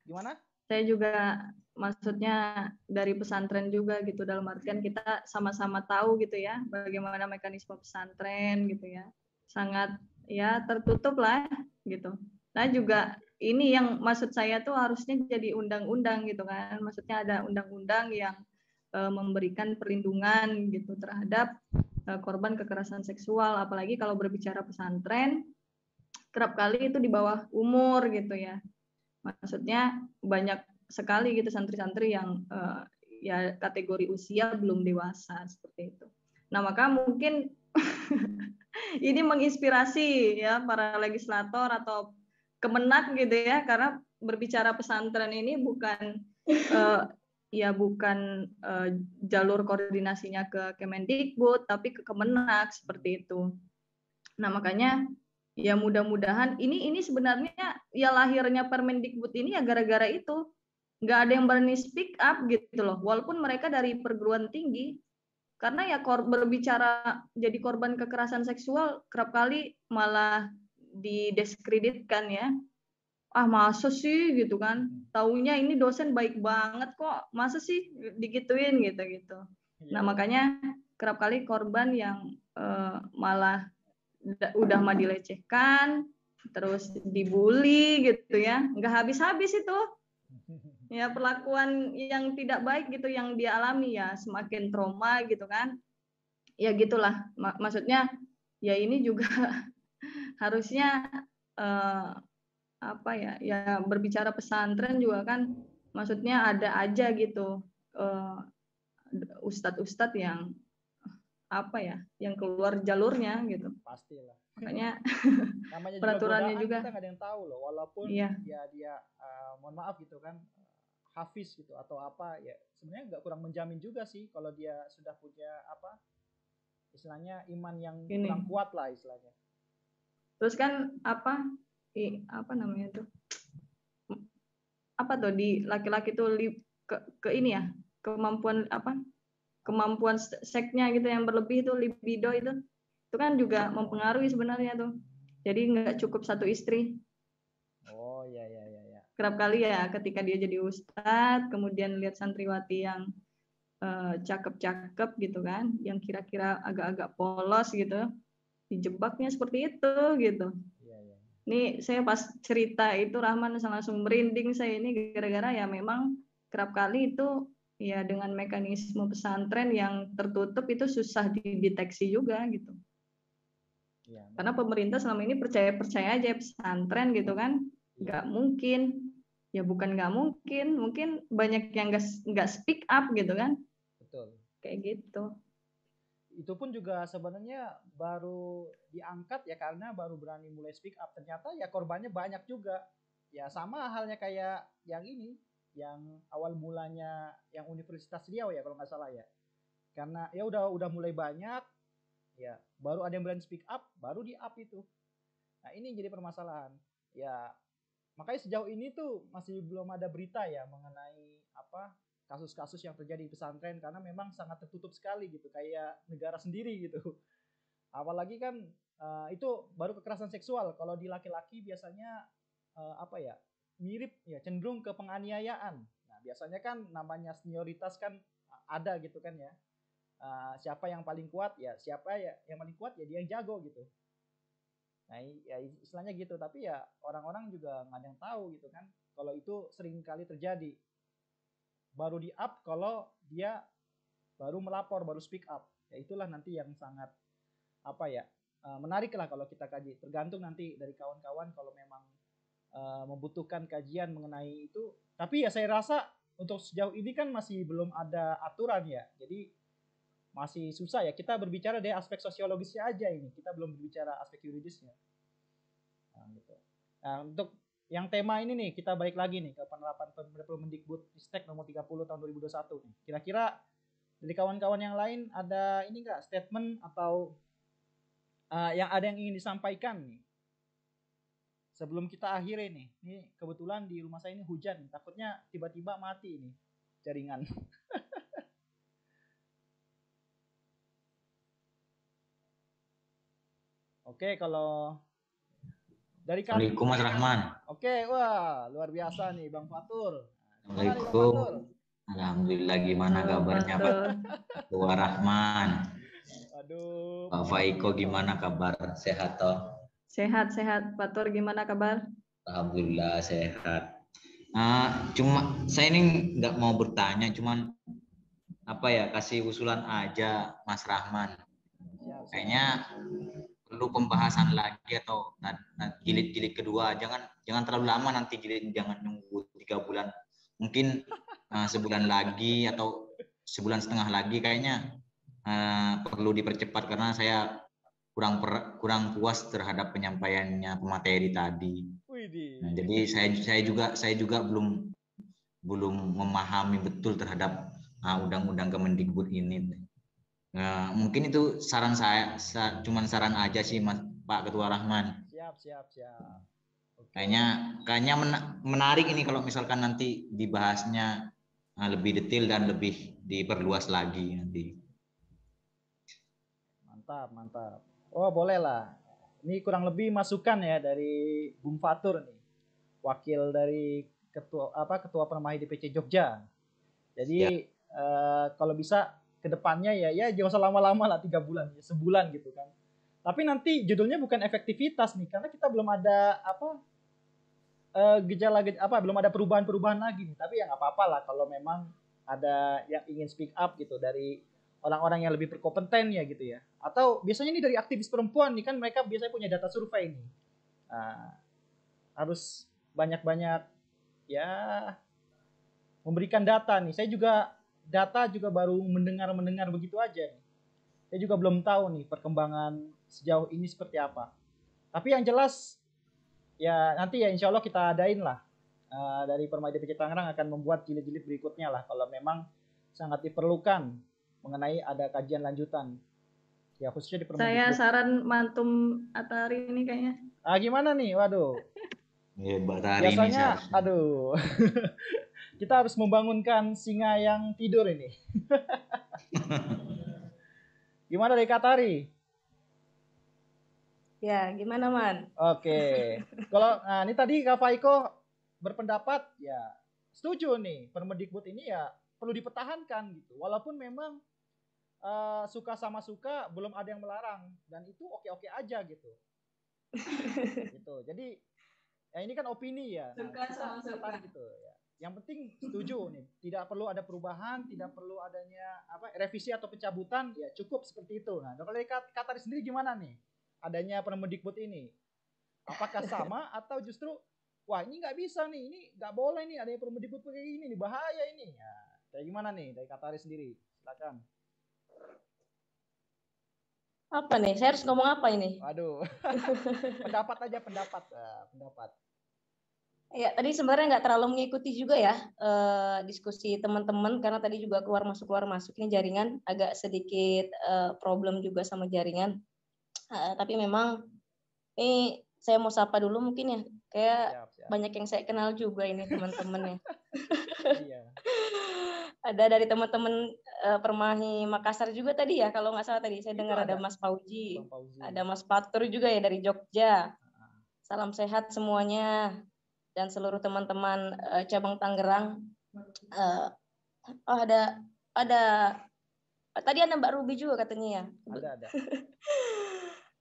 Gimana? Saya juga maksudnya dari pesantren juga gitu, dalam artian kita sama-sama tahu gitu ya bagaimana mekanisme pesantren gitu ya, sangat ya tertutup lah gitu. Nah juga ini yang maksud saya tuh harusnya jadi undang-undang gitu kan, maksudnya ada undang-undang yang memberikan perlindungan gitu terhadap korban kekerasan seksual, apalagi kalau berbicara pesantren kerap kali itu di bawah umur gitu ya, maksudnya banyak sekali gitu santri-santri yang ya kategori usia belum dewasa seperti itu. Nah maka mungkin ini menginspirasi ya para legislator atau Kemenak gitu ya, karena berbicara pesantren ini bukan ya bukan jalur koordinasinya ke Kemendikbud tapi ke Kemenak seperti itu. Nah makanya ya mudah-mudahan ini sebenarnya ya lahirnya Permendikbud ini ya gara-gara itu, nggak ada yang berani speak up gitu loh, walaupun mereka dari perguruan tinggi, karena ya berbicara jadi korban kekerasan seksual kerap kali malah didiskreditkan ya, masa sih gitu kan, taunya ini dosen baik banget kok, masa sih digituin gitu. Nah makanya kerap kali korban yang malah udah mah dilecehkan, terus dibully gitu ya, nggak habis-habis itu ya perlakuan yang tidak baik gitu yang dia alami, ya semakin trauma gitu kan, ya gitulah. Maksudnya ya ini juga harusnya apa ya berbicara pesantren juga kan, maksudnya ada aja gitu ustadz-ustadz yang apa ya yang keluar jalurnya gitu. Pastilah. Makanya namanya peraturannya juga juga kita nggak ada yang tahu loh, walaupun iya. dia mohon maaf gitu kan hafiz gitu atau apa ya, sebenarnya nggak kurang menjamin juga sih kalau dia sudah punya apa istilahnya iman yang kurang kuat lah istilahnya. Terus kan apa namanya tuh, apa tuh di laki-laki tuh ke ini ya, kemampuan seksnya gitu yang berlebih itu, libido itu kan juga mempengaruhi sebenarnya tuh, jadi nggak cukup satu istri. Oh ya. Kerap kali ya ketika dia jadi ustadz kemudian lihat santriwati yang cakep-cakep gitu kan, yang kira-kira agak-agak polos gitu, dijebaknya seperti itu gitu. Iya. Ini saya pas cerita itu Rahman langsung merinding saya ini, gara-gara ya memang kerap kali itu ya dengan mekanisme pesantren yang tertutup itu susah dideteksi juga gitu. Ya, karena pemerintah selama ini percaya aja pesantren gitu kan, nggak mungkin, ya bukan nggak mungkin banyak yang nggak speak up gitu kan. Betul. Kayak gitu. Itu pun juga sebenarnya baru diangkat ya karena baru berani mulai speak up. Ternyata ya korbannya banyak juga. Ya sama halnya kayak yang ini, yang awal mulanya yang Universitas Riau ya kalau nggak salah ya. Karena ya udah mulai banyak, ya baru ada yang berani speak up, baru di up itu. Nah ini jadi permasalahan. Ya makanya sejauh ini tuh masih belum ada berita ya mengenai apa kasus-kasus yang terjadi di pesantren, karena memang sangat tertutup sekali gitu, kayak negara sendiri gitu. Apalagi kan itu baru kekerasan seksual. Kalau di laki-laki biasanya apa ya mirip ya, cenderung ke penganiayaan. Nah biasanya kan namanya senioritas kan ada gitu kan ya. Siapa yang paling kuat ya, siapa ya yang paling kuat ya dia yang jago gitu. Nah ya istilahnya gitu, tapi ya orang-orang juga nggak ada yang tahu gitu kan kalau itu sering kali terjadi. Baru di up kalau dia baru melapor, baru speak up. Ya itulah nanti yang sangat apa ya menarik lah kalau kita kaji. Tergantung nanti dari kawan-kawan kalau memang membutuhkan kajian mengenai itu. Tapi ya saya rasa untuk sejauh ini kan masih belum ada aturan ya. Jadi masih susah ya. Kita berbicara dari aspek sosiologisnya aja ini. Kita belum berbicara aspek yuridisnya. Nah, gitu. Nah, untuk yang tema ini nih, kita balik lagi nih ke penerapan Permendikbud Ristek nomor 30 tahun 2021 nih. Kira-kira dari kawan-kawan yang lain ada ini enggak statement atau yang ada yang ingin disampaikan nih? Sebelum kita akhiri nih. Ini kebetulan di rumah saya ini hujan, takutnya tiba-tiba mati ini jaringan. Oke, kalau dari Assalamualaikum Mas Rahman. Oke, wah luar biasa nih Bang Fatur. Assalamualaikum. Alhamdulillah, gimana kabarnya Pak Betul. Ketua Rahman? Aduh. Pak Faiko gimana kabar? Sehat toh? Sehat-sehat. Pak Tur gimana kabar? Alhamdulillah sehat. Cuma saya ini nggak mau bertanya, cuman apa ya, kasih usulan aja Mas Rahman. Kayaknya perlu pembahasan lagi atau jilid-jilid kedua. Jangan terlalu lama nanti jilid, jangan nunggu 3 bulan. Mungkin sebulan lagi atau sebulan setengah lagi kayaknya perlu dipercepat karena saya kurang puas terhadap penyampaiannya pemateri tadi. Nah, jadi saya juga belum memahami betul terhadap undang-undang Kemendikbud ini. Nah, mungkin itu saran saya, cuman saran aja sih Mas Pak Ketua Rahman. Siap. Okay. Kayaknya menarik ini kalau misalkan nanti dibahasnya lebih detail dan lebih diperluas lagi nanti. Mantap. Oh, boleh lah. Ini kurang lebih masukan ya dari Bung Fatur nih, wakil dari ketua Permai DPC Jogja. Jadi kalau bisa kedepannya ya jangan usah lama-lama lah, 3 bulan, ya, sebulan gitu kan. Tapi nanti judulnya bukan efektivitas nih, karena kita belum ada belum ada perubahan lagi nih. Tapi ya nggak apa-apa lah kalau memang ada yang ingin speak up gitu dari orang-orang yang lebih berkompeten ya gitu ya. Atau biasanya ini dari aktivis perempuan nih, kan mereka biasanya punya data survei nih. Harus banyak-banyak ya memberikan data nih. Saya juga data juga baru mendengar begitu aja nih. Saya juga belum tahu nih perkembangan sejauh ini seperti apa. Tapi yang jelas ya nanti ya insya Allah kita adain lah. Dari Permai DPC Tangerang akan membuat jilid-jilid berikutnya lah kalau memang sangat diperlukan mengenai ada kajian lanjutan. Ya khususnya di Permai. Saya saran Mantum Atari ini kayaknya. Gimana nih? Waduh. Biasanya aduh. Kita harus membangunkan singa yang tidur ini. Gimana dari Katari? Ya, gimana Man? Oke. Kalau ini tadi Kak Faiko berpendapat ya setuju nih, Permendikbud ini ya perlu dipertahankan gitu. Walaupun memang suka sama suka belum ada yang melarang dan itu oke-oke aja gitu. Gitu. Jadi ya ini kan opini ya. Suka sama suka gitu ya. Yang penting setuju nih, tidak perlu ada perubahan, tidak perlu adanya revisi atau pencabutan, ya cukup seperti itu. Nah, kalau dari Katari sendiri gimana nih? Adanya Permendikbud ini, apakah sama atau justru wah ini nggak bisa nih, ini nggak boleh nih adanya Permendikbud kayak gini nih, bahaya ini. Ya, kayak gimana nih dari Katari sendiri? Silakan. Apa nih? Saya harus ngomong apa ini? Waduh. pendapat. Ya, tadi sebenarnya nggak terlalu mengikuti juga ya diskusi teman-teman karena tadi juga keluar masuk ini jaringan agak sedikit problem juga sama jaringan. Tapi memang ini saya mau sapa dulu mungkin ya, kayak siap. Banyak yang saya kenal juga ini teman-teman ya. Iya. Ada dari teman-teman Permai Makassar juga tadi ya, kalau nggak salah tadi saya dengar ada Mas Fauji, ada Mas Fatur juga ya dari Jogja. Salam sehat semuanya dan seluruh teman-teman cabang Tangerang. Ada tadi ada Mbak Ruby juga katanya ya. Ada.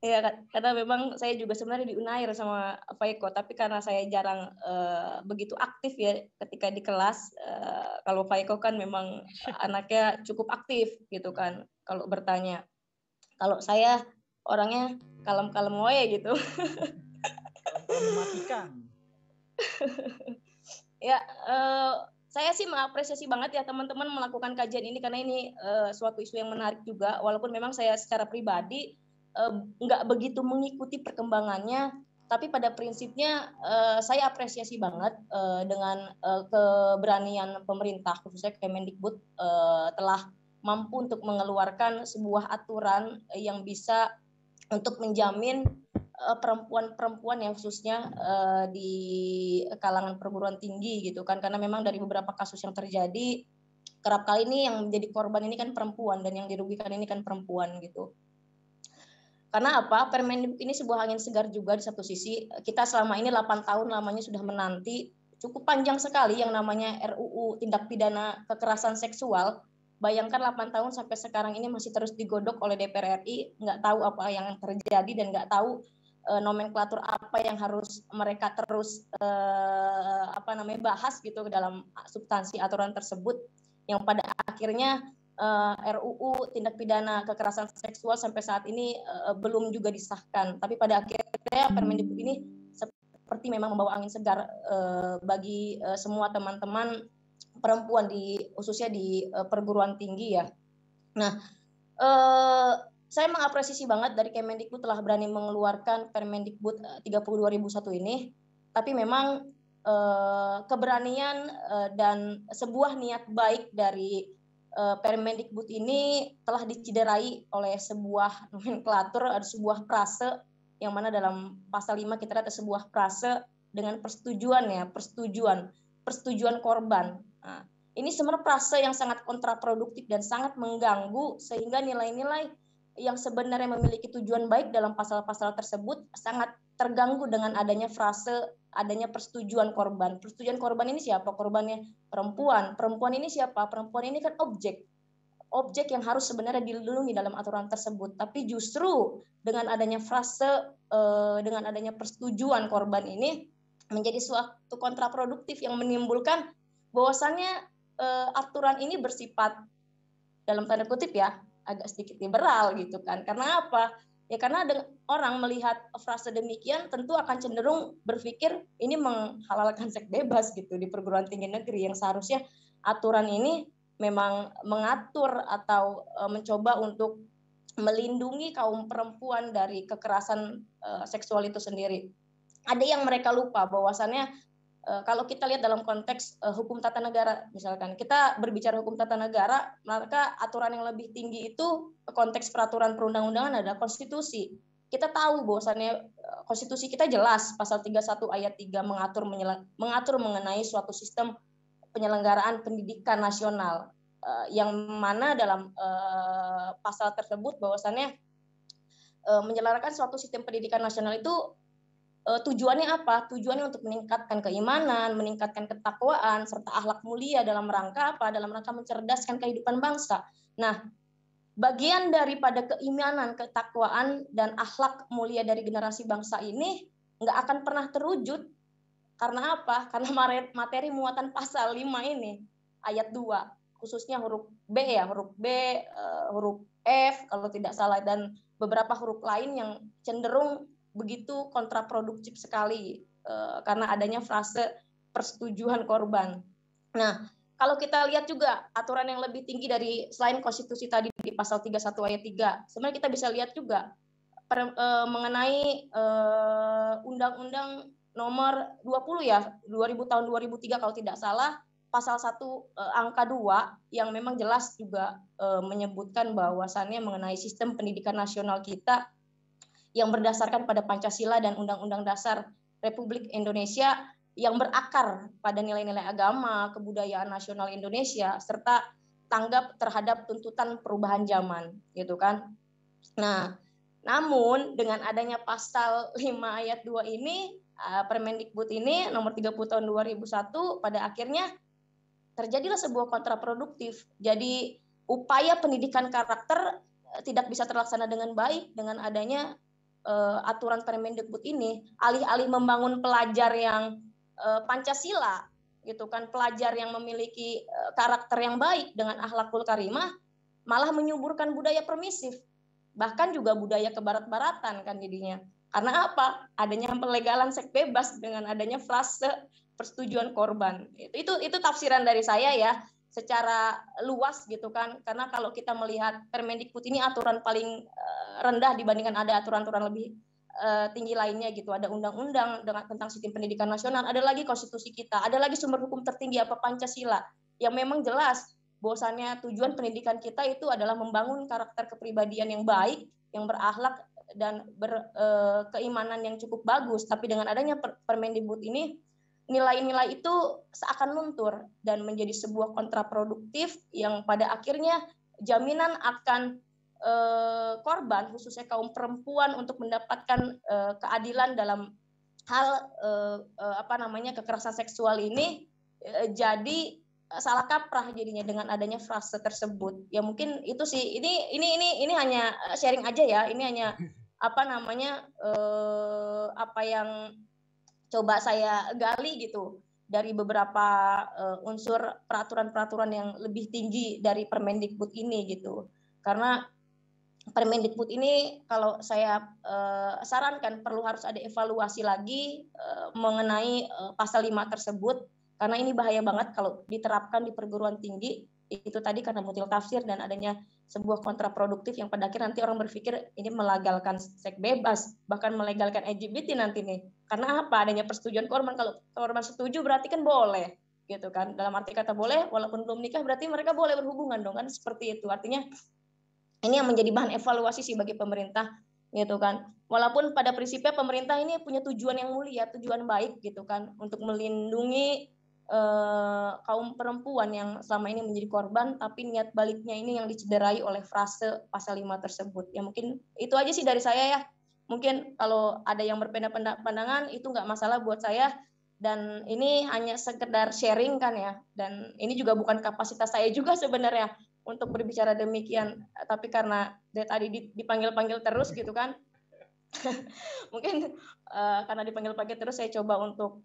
Ya, karena memang saya juga sebenarnya di Unair sama Faiko, tapi karena saya jarang begitu aktif ya ketika di kelas. Kalau Faiko kan memang anaknya cukup aktif gitu kan kalau bertanya. Kalau saya orangnya kalem-kalem wae gitu. Mematikan. Ya, saya sih mengapresiasi banget ya teman-teman melakukan kajian ini karena ini suatu isu yang menarik juga. Walaupun memang saya secara pribadi nggak begitu mengikuti perkembangannya, tapi pada prinsipnya saya apresiasi banget dengan keberanian pemerintah khususnya Kemendikbud telah mampu untuk mengeluarkan sebuah aturan yang bisa untuk menjamin perempuan-perempuan yang khususnya di kalangan perguruan tinggi gitu kan, karena memang dari beberapa kasus yang terjadi kerap kali ini yang menjadi korban ini kan perempuan dan yang dirugikan ini kan perempuan gitu. Karena apa? Permendikbud ini sebuah angin segar juga di satu sisi. Kita selama ini 8 tahun lamanya sudah menanti, cukup panjang sekali yang namanya RUU tindak pidana kekerasan seksual. Bayangkan 8 tahun sampai sekarang ini masih terus digodok oleh DPR RI, nggak tahu apa yang terjadi dan nggak tahu nomenklatur apa yang harus mereka terus bahas gitu dalam substansi aturan tersebut, yang pada akhirnya RUU tindak pidana kekerasan seksual sampai saat ini belum juga disahkan. Tapi pada akhirnya Permendikbud ini seperti memang membawa angin segar bagi semua teman-teman perempuan khususnya di perguruan tinggi ya. Nah, saya mengapresiasi banget dari Kemendikbud telah berani mengeluarkan Permendikbud 30 2001 ini, tapi memang keberanian dan sebuah niat baik dari Permendikbud ini telah diciderai oleh sebuah nomenklatur, ada sebuah frase yang mana dalam pasal 5 kita lihat ada sebuah frase dengan persetujuan korban. Nah, ini sebenarnya frase yang sangat kontraproduktif dan sangat mengganggu, sehingga nilai-nilai yang sebenarnya memiliki tujuan baik dalam pasal-pasal tersebut sangat terganggu dengan adanya frase, adanya persetujuan korban. Persetujuan korban ini siapa? Korbannya perempuan. Perempuan ini siapa? Perempuan ini kan objek yang harus sebenarnya dilindungi dalam aturan tersebut. Tapi justru dengan adanya frase, dengan adanya persetujuan korban ini menjadi suatu kontraproduktif yang menimbulkan bahwasannya aturan ini bersifat dalam tanda kutip ya agak sedikit liberal gitu kan. Karena apa? Ya karena orang melihat frase demikian tentu akan cenderung berpikir ini menghalalkan seks bebas gitu di perguruan tinggi negeri, yang seharusnya aturan ini memang mengatur atau mencoba untuk melindungi kaum perempuan dari kekerasan seksual itu sendiri. Ada yang mereka lupa bahwasannya kalau kita lihat dalam konteks hukum tata negara, misalkan kita berbicara hukum tata negara, maka aturan yang lebih tinggi itu konteks peraturan perundang-undangan adalah konstitusi. Kita tahu bahwasannya konstitusi kita jelas pasal 31 ayat 3 mengatur mengenai suatu sistem penyelenggaraan pendidikan nasional, yang mana dalam pasal tersebut bahwasannya menyelenggarakan suatu sistem pendidikan nasional itu tujuannya apa? Tujuannya untuk meningkatkan keimanan, meningkatkan ketakwaan, serta akhlak mulia dalam rangka apa? Dalam rangka mencerdaskan kehidupan bangsa. Nah, bagian daripada keimanan, ketakwaan, dan akhlak mulia dari generasi bangsa ini nggak akan pernah terwujud. Karena apa? Karena materi muatan pasal 5 ini, ayat 2, khususnya huruf B ya, huruf F kalau tidak salah, dan beberapa huruf lain yang cenderung begitu kontraproduktif sekali karena adanya frase persetujuan korban. Nah, kalau kita lihat juga aturan yang lebih tinggi dari selain konstitusi tadi di pasal 31 ayat 3, sebenarnya kita bisa lihat juga mengenai Undang-Undang nomor 20 ya, 2003 kalau tidak salah, pasal 1 angka 2 yang memang jelas juga menyebutkan bahwasannya mengenai sistem pendidikan nasional kita yang berdasarkan pada Pancasila dan Undang-Undang Dasar Republik Indonesia yang berakar pada nilai-nilai agama, kebudayaan nasional Indonesia, serta tanggap terhadap tuntutan perubahan zaman, gitu kan. Nah, namun dengan adanya pasal 5 ayat 2 ini, Permendikbud ini nomor 30 tahun 2001 pada akhirnya terjadilah sebuah kontraproduktif. Jadi upaya pendidikan karakter tidak bisa terlaksana dengan baik dengan adanya aturan Permendikbud ini. Alih-alih membangun pelajar yang Pancasila gitu kan, pelajar yang memiliki karakter yang baik dengan akhlakul karimah, malah menyuburkan budaya permisif, bahkan juga budaya kebarat-baratan kan jadinya. Karena apa? Adanya pelegalan seks bebas dengan adanya frase persetujuan korban. Itu tafsiran dari saya ya, secara luas gitu kan. Karena kalau kita melihat Permendikbud ini aturan paling rendah dibandingkan ada aturan-aturan lebih tinggi lainnya gitu. Ada undang-undang tentang sistem pendidikan nasional, ada lagi konstitusi kita, ada lagi sumber hukum tertinggi apa Pancasila, yang memang jelas bahwasannya tujuan pendidikan kita itu adalah membangun karakter kepribadian yang baik, yang berakhlak dan berkeimanan yang cukup bagus. Tapi dengan adanya Permendikbud ini, nilai-nilai itu seakan luntur dan menjadi sebuah kontraproduktif yang pada akhirnya jaminan akan korban, khususnya kaum perempuan, untuk mendapatkan keadilan dalam hal kekerasan seksual ini jadi salah kaprah jadinya dengan adanya frase tersebut. Ya mungkin itu sih. Ini hanya sharing aja ya. Ini hanya apa yang coba saya gali gitu dari beberapa unsur peraturan-peraturan yang lebih tinggi dari Permendikbud ini gitu. Karena Permendikbud ini kalau saya sarankan perlu harus ada evaluasi lagi mengenai pasal 5 tersebut, karena ini bahaya banget kalau diterapkan di perguruan tinggi. Itu tadi karena mutil tafsir dan adanya sebuah kontraproduktif yang pada akhir nanti orang berpikir ini melegalkan seks bebas, bahkan melegalkan LGBT nanti nih. Karena apa? Adanya persetujuan korban. Kalau korban setuju berarti kan boleh gitu kan. Dalam arti kata boleh, walaupun belum nikah berarti mereka boleh berhubungan dong kan, seperti itu. Artinya ini yang menjadi bahan evaluasi sih bagi pemerintah gitu kan. Walaupun pada prinsipnya pemerintah ini punya tujuan yang mulia, tujuan baik gitu kan, untuk melindungi kaum perempuan yang selama ini menjadi korban, tapi niat baliknya ini yang dicederai oleh frase pasal 5 tersebut. Ya mungkin itu aja sih dari saya ya. Mungkin kalau ada yang berbeda pandangan itu nggak masalah buat saya, dan ini hanya sekedar sharing kan ya, dan ini juga bukan kapasitas saya juga sebenarnya untuk berbicara demikian, tapi karena dari tadi dipanggil-panggil terus gitu kan. Mungkin karena dipanggil-panggil terus saya coba untuk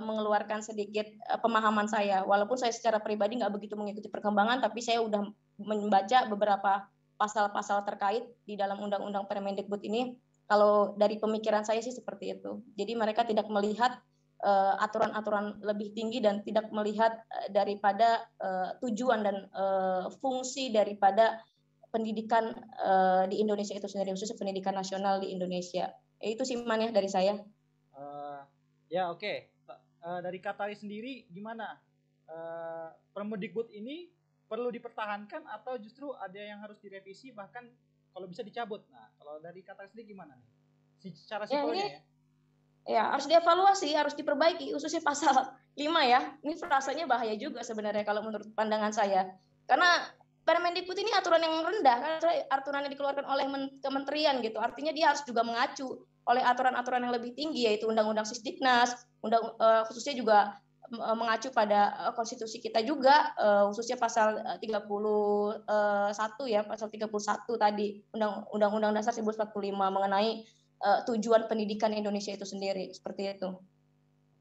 mengeluarkan sedikit pemahaman saya. Walaupun saya secara pribadi nggak begitu mengikuti perkembangan, tapi saya udah membaca beberapa pasal-pasal terkait di dalam Undang-Undang Permendikbud ini. Kalau dari pemikiran saya sih seperti itu. Jadi mereka tidak melihat aturan-aturan lebih tinggi dan tidak melihat daripada tujuan dan fungsi daripada pendidikan di Indonesia itu sendiri, khususnya pendidikan nasional di Indonesia. Itu sih Man ya dari saya. Oke. Dari Katari sendiri gimana? Permendikbud ini perlu dipertahankan atau justru ada yang harus direvisi, bahkan kalau bisa dicabut? Nah, kalau dari Katari sendiri gimana nih? Secara simpelnya ya harus dievaluasi, harus diperbaiki, khususnya pasal 5 ya. Ini frasanya bahaya juga sebenarnya kalau menurut pandangan saya. Karena Permendikbud ini aturan yang rendah, karena aturan yang dikeluarkan oleh kementerian gitu. Artinya dia harus juga mengacu oleh aturan-aturan yang lebih tinggi, yaitu Undang-Undang Sisdiknas, khususnya juga mengacu pada konstitusi kita juga, khususnya pasal 31 ya, pasal 31 tadi Undang-Undang Dasar 1945 mengenai tujuan pendidikan Indonesia itu sendiri, seperti itu.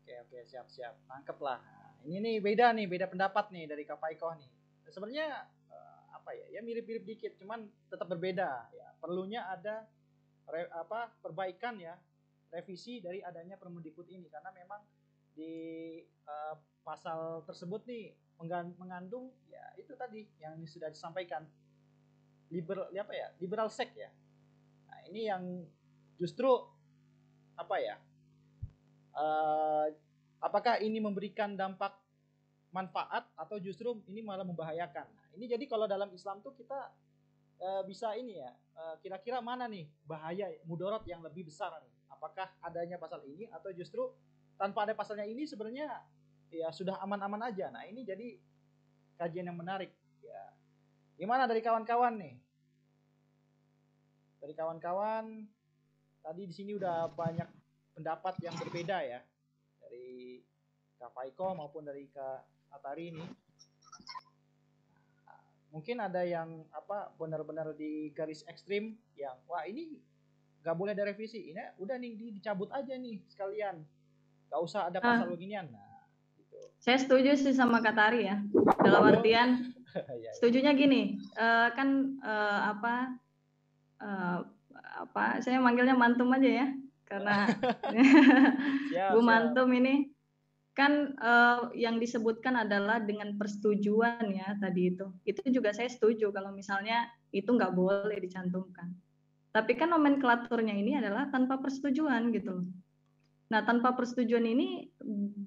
Oke, siap. Tangkep lah. Ini nih beda pendapat nih dari Kak Paikoh nih. Sebenarnya ya mirip-mirip dikit, cuman tetap berbeda ya. Perlunya ada perbaikan ya, revisi dari adanya Permendikbud ini, karena memang di pasal tersebut nih mengandung ya itu tadi yang sudah disampaikan, liberal seks ya. Nah, ini yang justru apakah ini memberikan dampak manfaat atau justru ini malah membahayakan? Nah, ini jadi kalau dalam Islam tuh kita bisa ini ya, kira-kira mana nih bahaya mudarat yang lebih besar nih? Apakah adanya pasal ini atau justru tanpa ada pasalnya ini sebenarnya ya sudah aman-aman aja? Nah, ini jadi kajian yang menarik ya. Gimana dari kawan-kawan nih? Dari kawan-kawan tadi di sini udah banyak pendapat yang berbeda ya, dari Kak Paikoh maupun dari Kak Atari ini. Mungkin ada yang benar-benar di garis ekstrim yang wah ini nggak boleh ada revisi, ini udah nih dicabut aja nih sekalian, nggak usah ada pasal beginian. Nah, gitu. Saya setuju sih sama Kak Tari ya, dalam artian setujunya gini, saya manggilnya Mantum aja ya, karena Bu Mantum ini kan yang disebutkan adalah dengan persetujuan ya tadi itu juga saya setuju kalau misalnya itu nggak boleh dicantumkan. Tapi kan nomenklaturnya ini adalah tanpa persetujuan gitu loh. Nah, tanpa persetujuan ini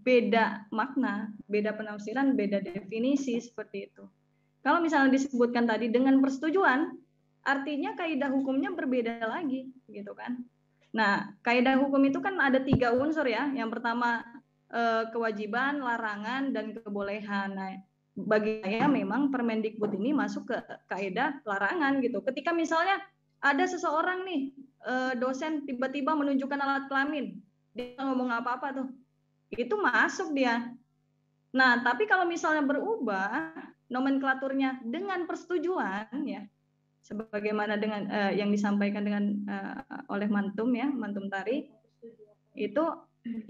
beda makna, beda penafsiran, beda definisi seperti itu. Kalau misalnya disebutkan tadi dengan persetujuan, artinya kaidah hukumnya berbeda lagi gitu kan. Nah, kaidah hukum itu kan ada 3 unsur ya. Yang pertama kewajiban, larangan, dan kebolehan. Nah, bagi saya memang Permendikbud ini masuk ke kaidah larangan gitu. Ketika misalnya ada seseorang nih dosen tiba-tiba menunjukkan alat kelamin dia nggak ngomong apa-apa tuh, itu masuk dia. Nah, tapi kalau misalnya berubah nomenklaturnya dengan persetujuan ya, sebagaimana dengan yang disampaikan dengan oleh Mantum ya, Mantum Tari, itu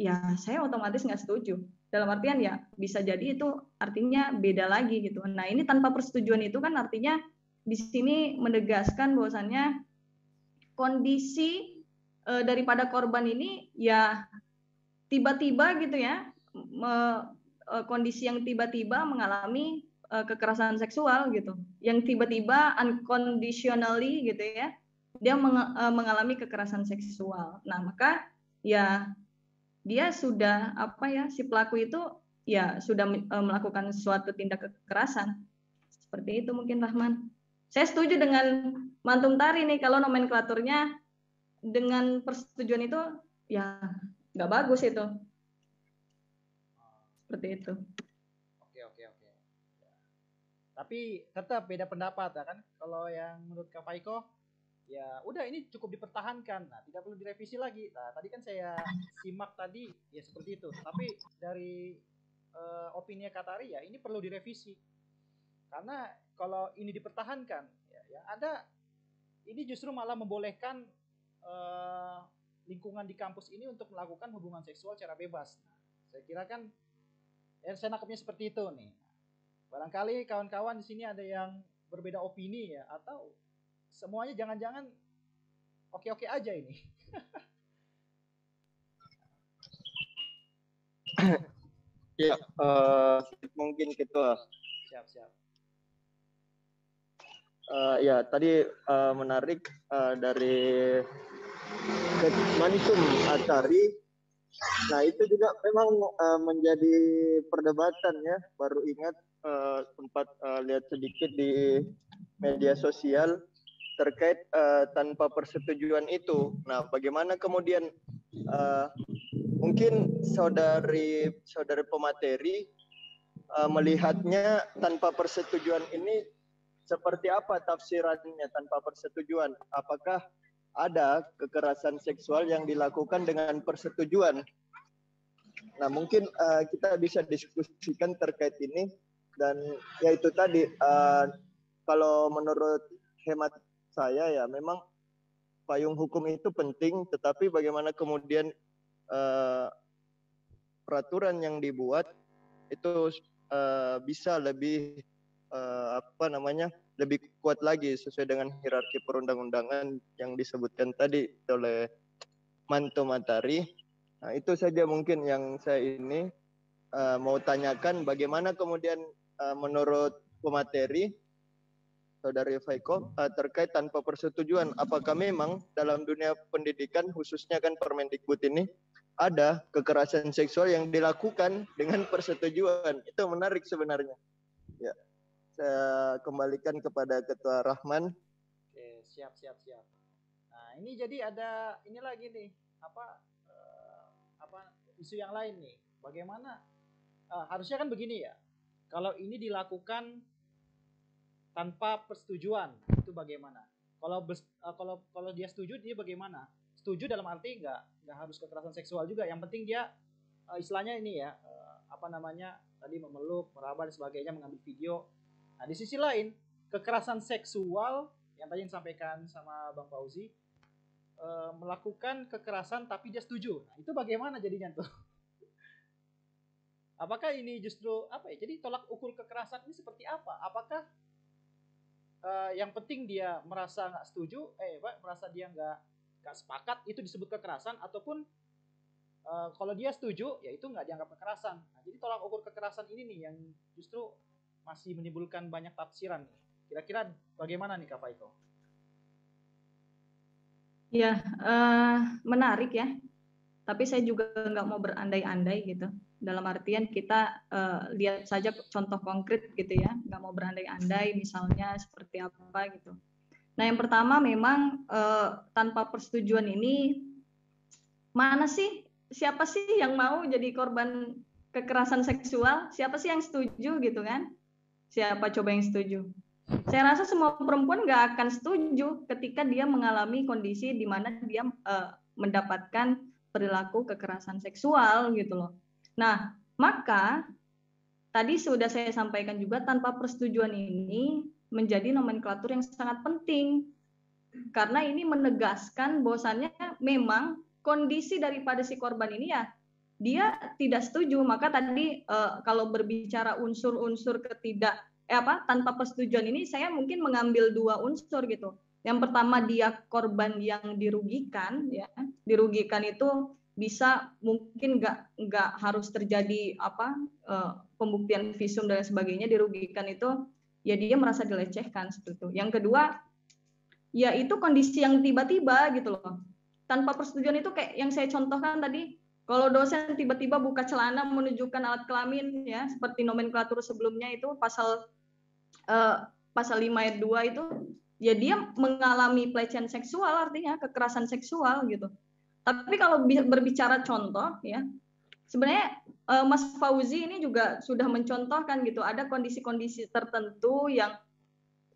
ya saya otomatis nggak setuju. Dalam artian ya bisa jadi itu artinya beda lagi gitu. Nah, ini tanpa persetujuan itu kan artinya di sini menegaskan bahwasannya kondisi daripada korban ini ya tiba-tiba gitu ya, kondisi yang tiba-tiba mengalami kekerasan seksual gitu, yang tiba-tiba unconditionally gitu ya, dia mengalami kekerasan seksual. Nah, maka ya dia sudah apa ya, si pelaku itu ya sudah melakukan suatu tindak kekerasan. Seperti itu mungkin Rahman. Saya setuju dengan Mantum Tari nih, kalau nomenklaturnya dengan persetujuan itu ya nggak bagus itu. Seperti itu. Oke. Tapi tetap beda pendapat ya kan. Kalau yang menurut Kak Faiko, ya udah ini cukup dipertahankan. Nah, tidak perlu direvisi lagi. Nah, tadi kan saya simak tadi ya seperti itu. Tapi dari opini Kak Tari ya ini perlu direvisi. Karena kalau ini dipertahankan ya ada ini justru malah membolehkan lingkungan di kampus ini untuk melakukan hubungan seksual secara bebas. Nah, saya kira kan ya saya nangkepnya seperti itu nih. Barangkali kawan-kawan di sini ada yang berbeda opini ya, atau semuanya jangan-jangan oke-oke aja ini. Ya, mungkin gitu. Siap. Ya, tadi menarik dari Mantum Atari. Nah, itu juga memang menjadi perdebatan ya. Baru ingat sempat lihat sedikit di media sosial terkait tanpa persetujuan itu. Nah, bagaimana kemudian mungkin saudari pemateri melihatnya tanpa persetujuan ini seperti apa tafsirannya tanpa persetujuan? Apakah ada kekerasan seksual yang dilakukan dengan persetujuan? Nah, mungkin kita bisa diskusikan terkait ini. Dan ya itu tadi, kalau menurut hemat saya ya memang payung hukum itu penting, tetapi bagaimana kemudian peraturan yang dibuat itu bisa lebih lebih kuat lagi sesuai dengan hierarki perundang-undangan yang disebutkan tadi oleh Mantum Atari. Nah, itu saja mungkin yang saya ini mau tanyakan, bagaimana kemudian menurut pemateri Saudari Faiko terkait tanpa persetujuan, apakah memang dalam dunia pendidikan khususnya kan Permendikbud ini ada kekerasan seksual yang dilakukan dengan persetujuan? Itu menarik sebenarnya. Ya, saya kembalikan kepada Ketua Rahman. Oke, siap. Nah, ini jadi ada ini lagi nih, isu yang lain nih. Bagaimana harusnya kan begini ya. Kalau ini dilakukan tanpa persetujuan, itu bagaimana? Kalau dia setuju, dia bagaimana? Setuju dalam arti nggak harus kekerasan seksual juga. Yang penting dia istilahnya ini ya, tadi memeluk, meraba dan sebagainya, mengambil video. Nah, di sisi lain, kekerasan seksual yang tadi disampaikan sama Bang Fauzi, melakukan kekerasan tapi dia setuju. Nah, itu bagaimana jadinya tuh? Apakah ini justru jadi tolak ukur kekerasan ini seperti apa? Apakah yang penting dia merasa nggak setuju, merasa dia nggak sepakat, itu disebut kekerasan, ataupun kalau dia setuju, ya itu nggak dianggap kekerasan. Nah, jadi tolak ukur kekerasan ini nih yang justru masih menimbulkan banyak tafsiran. Kira-kira bagaimana nih Kak Faiko? Ya, menarik ya. Tapi saya juga nggak mau berandai-andai gitu. Dalam artian kita lihat saja contoh konkret gitu ya. Nggak mau berandai-andai misalnya seperti apa gitu. Nah, yang pertama memang tanpa persetujuan ini, siapa sih yang mau jadi korban kekerasan seksual? Siapa sih yang setuju gitu kan? Siapa coba yang setuju? Saya rasa semua perempuan nggak akan setuju ketika dia mengalami kondisi di mana dia mendapatkan perilaku kekerasan seksual gitu loh. Nah, maka tadi sudah saya sampaikan juga, tanpa persetujuan ini menjadi nomenklatur yang sangat penting. Karena ini menegaskan bahwasannya memang kondisi daripada si korban ini ya dia tidak setuju. Maka tadi kalau berbicara unsur-unsur tanpa persetujuan ini, saya mungkin mengambil 2 unsur gitu. Yang pertama, dia korban yang dirugikan, ya. Dirugikan itu bisa mungkin nggak harus terjadi pembuktian visum dan sebagainya. Dirugikan itu ya dia merasa dilecehkan seperti itu. Yang kedua, yaitu kondisi yang tiba-tiba gitu loh. Tanpa persetujuan itu kayak yang saya contohkan tadi, kalau dosen tiba-tiba buka celana menunjukkan alat kelamin, ya seperti nomenklatur sebelumnya itu pasal 5 ayat 2 itu, ya dia mengalami pelecehan seksual, artinya kekerasan seksual gitu. Tapi kalau berbicara contoh, ya sebenarnya Mas Fauzi ini juga sudah mencontohkan gitu, ada kondisi-kondisi tertentu yang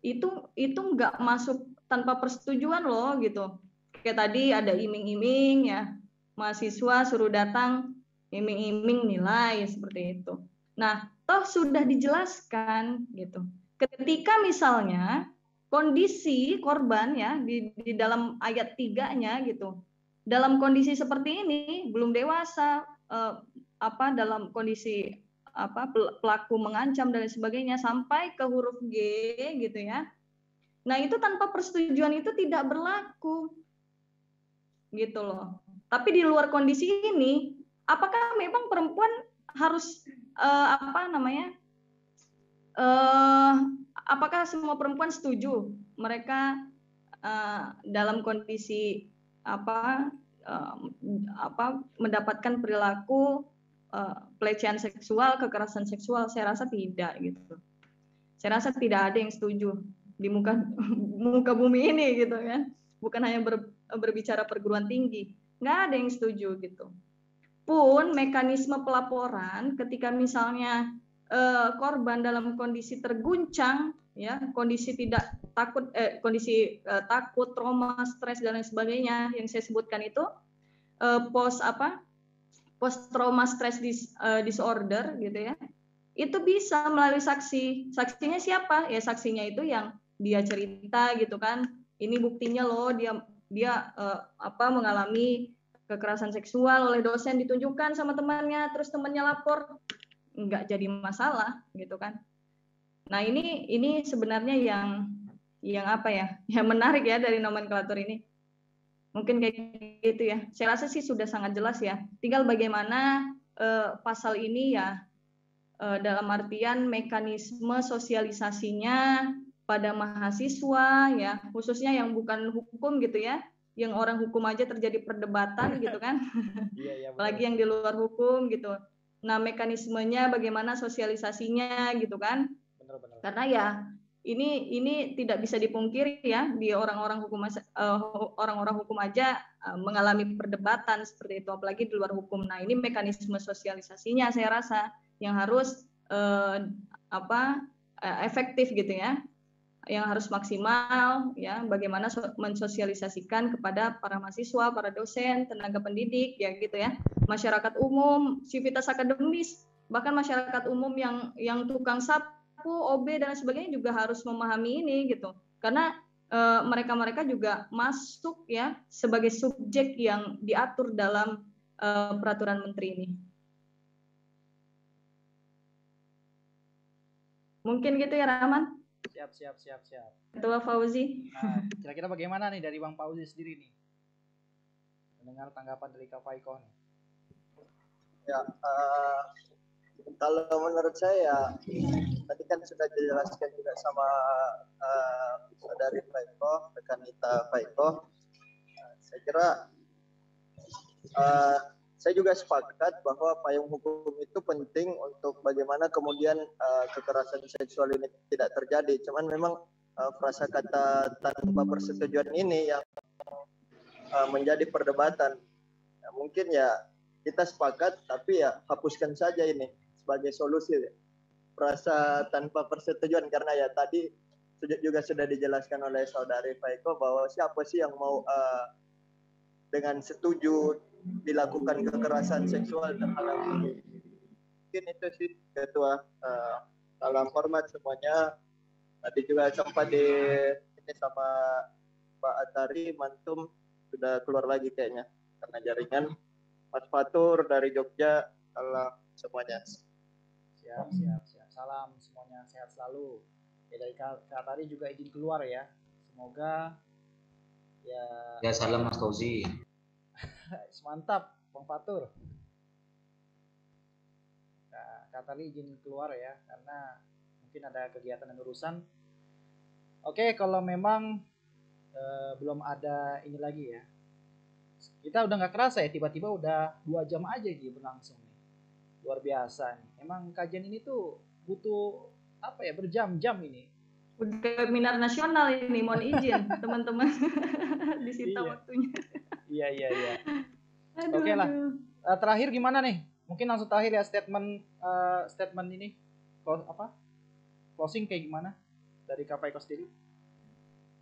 itu nggak masuk tanpa persetujuan loh gitu. Kayak tadi ada iming-iming ya, mahasiswa suruh datang iming-iming nilai seperti itu. Nah, toh sudah dijelaskan gitu. Ketika misalnya kondisi korban ya di dalam ayat 3-nya gitu, dalam kondisi seperti ini belum dewasa, dalam kondisi pelaku mengancam dan sebagainya sampai ke huruf G gitu ya. Nah, itu tanpa persetujuan itu tidak berlaku. Gitu loh. Tapi di luar kondisi ini, apakah memang perempuan harus apakah semua perempuan setuju mereka dalam kondisi mendapatkan perilaku pelecehan seksual, kekerasan seksual? Saya rasa tidak gitu. Saya rasa tidak ada yang setuju di muka bumi ini gitu kan. Bukan hanya berbicara perguruan tinggi, nggak ada yang setuju gitu. Pun mekanisme pelaporan ketika misalnya korban dalam kondisi terguncang, ya kondisi takut, trauma, stres dan lain sebagainya yang saya sebutkan itu post trauma stress disorder gitu ya. Itu bisa melalui saksi. Saksinya siapa? Ya saksinya itu yang dia cerita gitu kan. Ini buktinya loh dia mengalami kekerasan seksual oleh dosen, ditunjukkan sama temannya, terus temannya lapor, nggak jadi masalah gitu kan. Nah, ini sebenarnya yang menarik ya dari nomenklatur ini. Mungkin kayak gitu ya. Saya rasa sih sudah sangat jelas ya. Tinggal bagaimana pasal ini ya dalam artian mekanisme sosialisasinya pada mahasiswa ya, khususnya yang bukan hukum gitu ya, yang orang hukum aja terjadi perdebatan gitu kan. Iya, apalagi yang di luar hukum gitu. Nah, mekanismenya bagaimana sosialisasinya gitu kan. Benar. Karena ya ini tidak bisa dipungkiri ya, di orang-orang hukum aja mengalami perdebatan seperti itu, apalagi di luar hukum. Nah, ini mekanisme sosialisasinya saya rasa yang harus efektif gitu ya, yang harus maksimal ya, bagaimana mensosialisasikan kepada para mahasiswa, para dosen, tenaga pendidik ya gitu ya, masyarakat umum, sivitas akademis, bahkan masyarakat umum yang tukang sapu, OB dan sebagainya juga harus memahami ini gitu, karena mereka juga masuk ya sebagai subjek yang diatur dalam peraturan menteri ini. Mungkin gitu ya Rahman. Siap. Ketua Fauzi. Nah, kira-kira bagaimana nih dari Bang Fauzi sendiri nih? Mendengar tanggapan dari Kak Faiko nih. Ya, kalau menurut saya tadi kan sudah dijelaskan juga sama saudari Faiko, rekan kita Faiko. Saya kira saya juga sepakat bahwa payung hukum itu penting untuk bagaimana kemudian kekerasan seksual ini tidak terjadi. Cuman memang frasa kata tanpa persetujuan ini yang menjadi perdebatan. Ya, mungkin ya kita sepakat, tapi ya hapuskan saja ini sebagai solusi. Frasa tanpa persetujuan, karena ya tadi juga sudah dijelaskan oleh saudari Faiko bahwa siapa sih yang mau dengan setuju dilakukan kekerasan seksual terhadap guru. Mungkin itu sih Ketua. Salam hormat semuanya. Tadi juga sempat ini sama Pak Atari Mantum sudah keluar lagi kayaknya karena jaringan. Mas Fatur dari Jogja, salam semuanya. Siap. Salam semuanya, sehat selalu. Ya, dari Kak Atari juga izin keluar ya. Semoga Ya, salam Mas Fauzi. Mantap, Bang Fatur. Kak Atari izin keluar ya, karena mungkin ada kegiatan dan urusan. Oke, kalau memang belum ada ini lagi ya. Kita udah nggak kerasa ya, tiba-tiba udah 2 jam aja gitu berlangsung nih. Luar biasa nih. Emang kajian ini tuh butuh apa ya, berjam-jam ini. Udah webinar nasional ini, mohon izin teman-teman. Disita waktunya. Iya. Oke lah. Terakhir gimana nih? Mungkin langsung terakhir ya, statement ini. Closing kayak gimana? Dari Kak Faiko sendiri.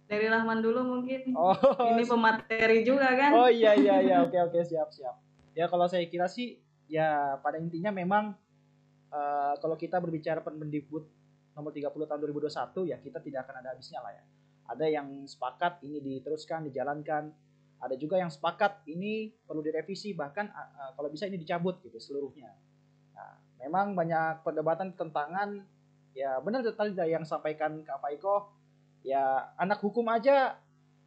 Dari Rahman dulu mungkin. Oh, ini pemateri juga kan? Oh iya. Oke, siap. Ya kalau saya kira sih ya pada intinya memang kalau kita berbicara Permendikbud nomor 30 tahun 2021 ya kita tidak akan ada habisnya lah ya. Ada yang sepakat ini diteruskan, dijalankan. Ada juga yang sepakat ini perlu direvisi, bahkan kalau bisa ini dicabut gitu seluruhnya. Nah, memang banyak perdebatan, tentangan. Ya benar tadi yang sampaikan Kak Faiko. Ya anak hukum aja,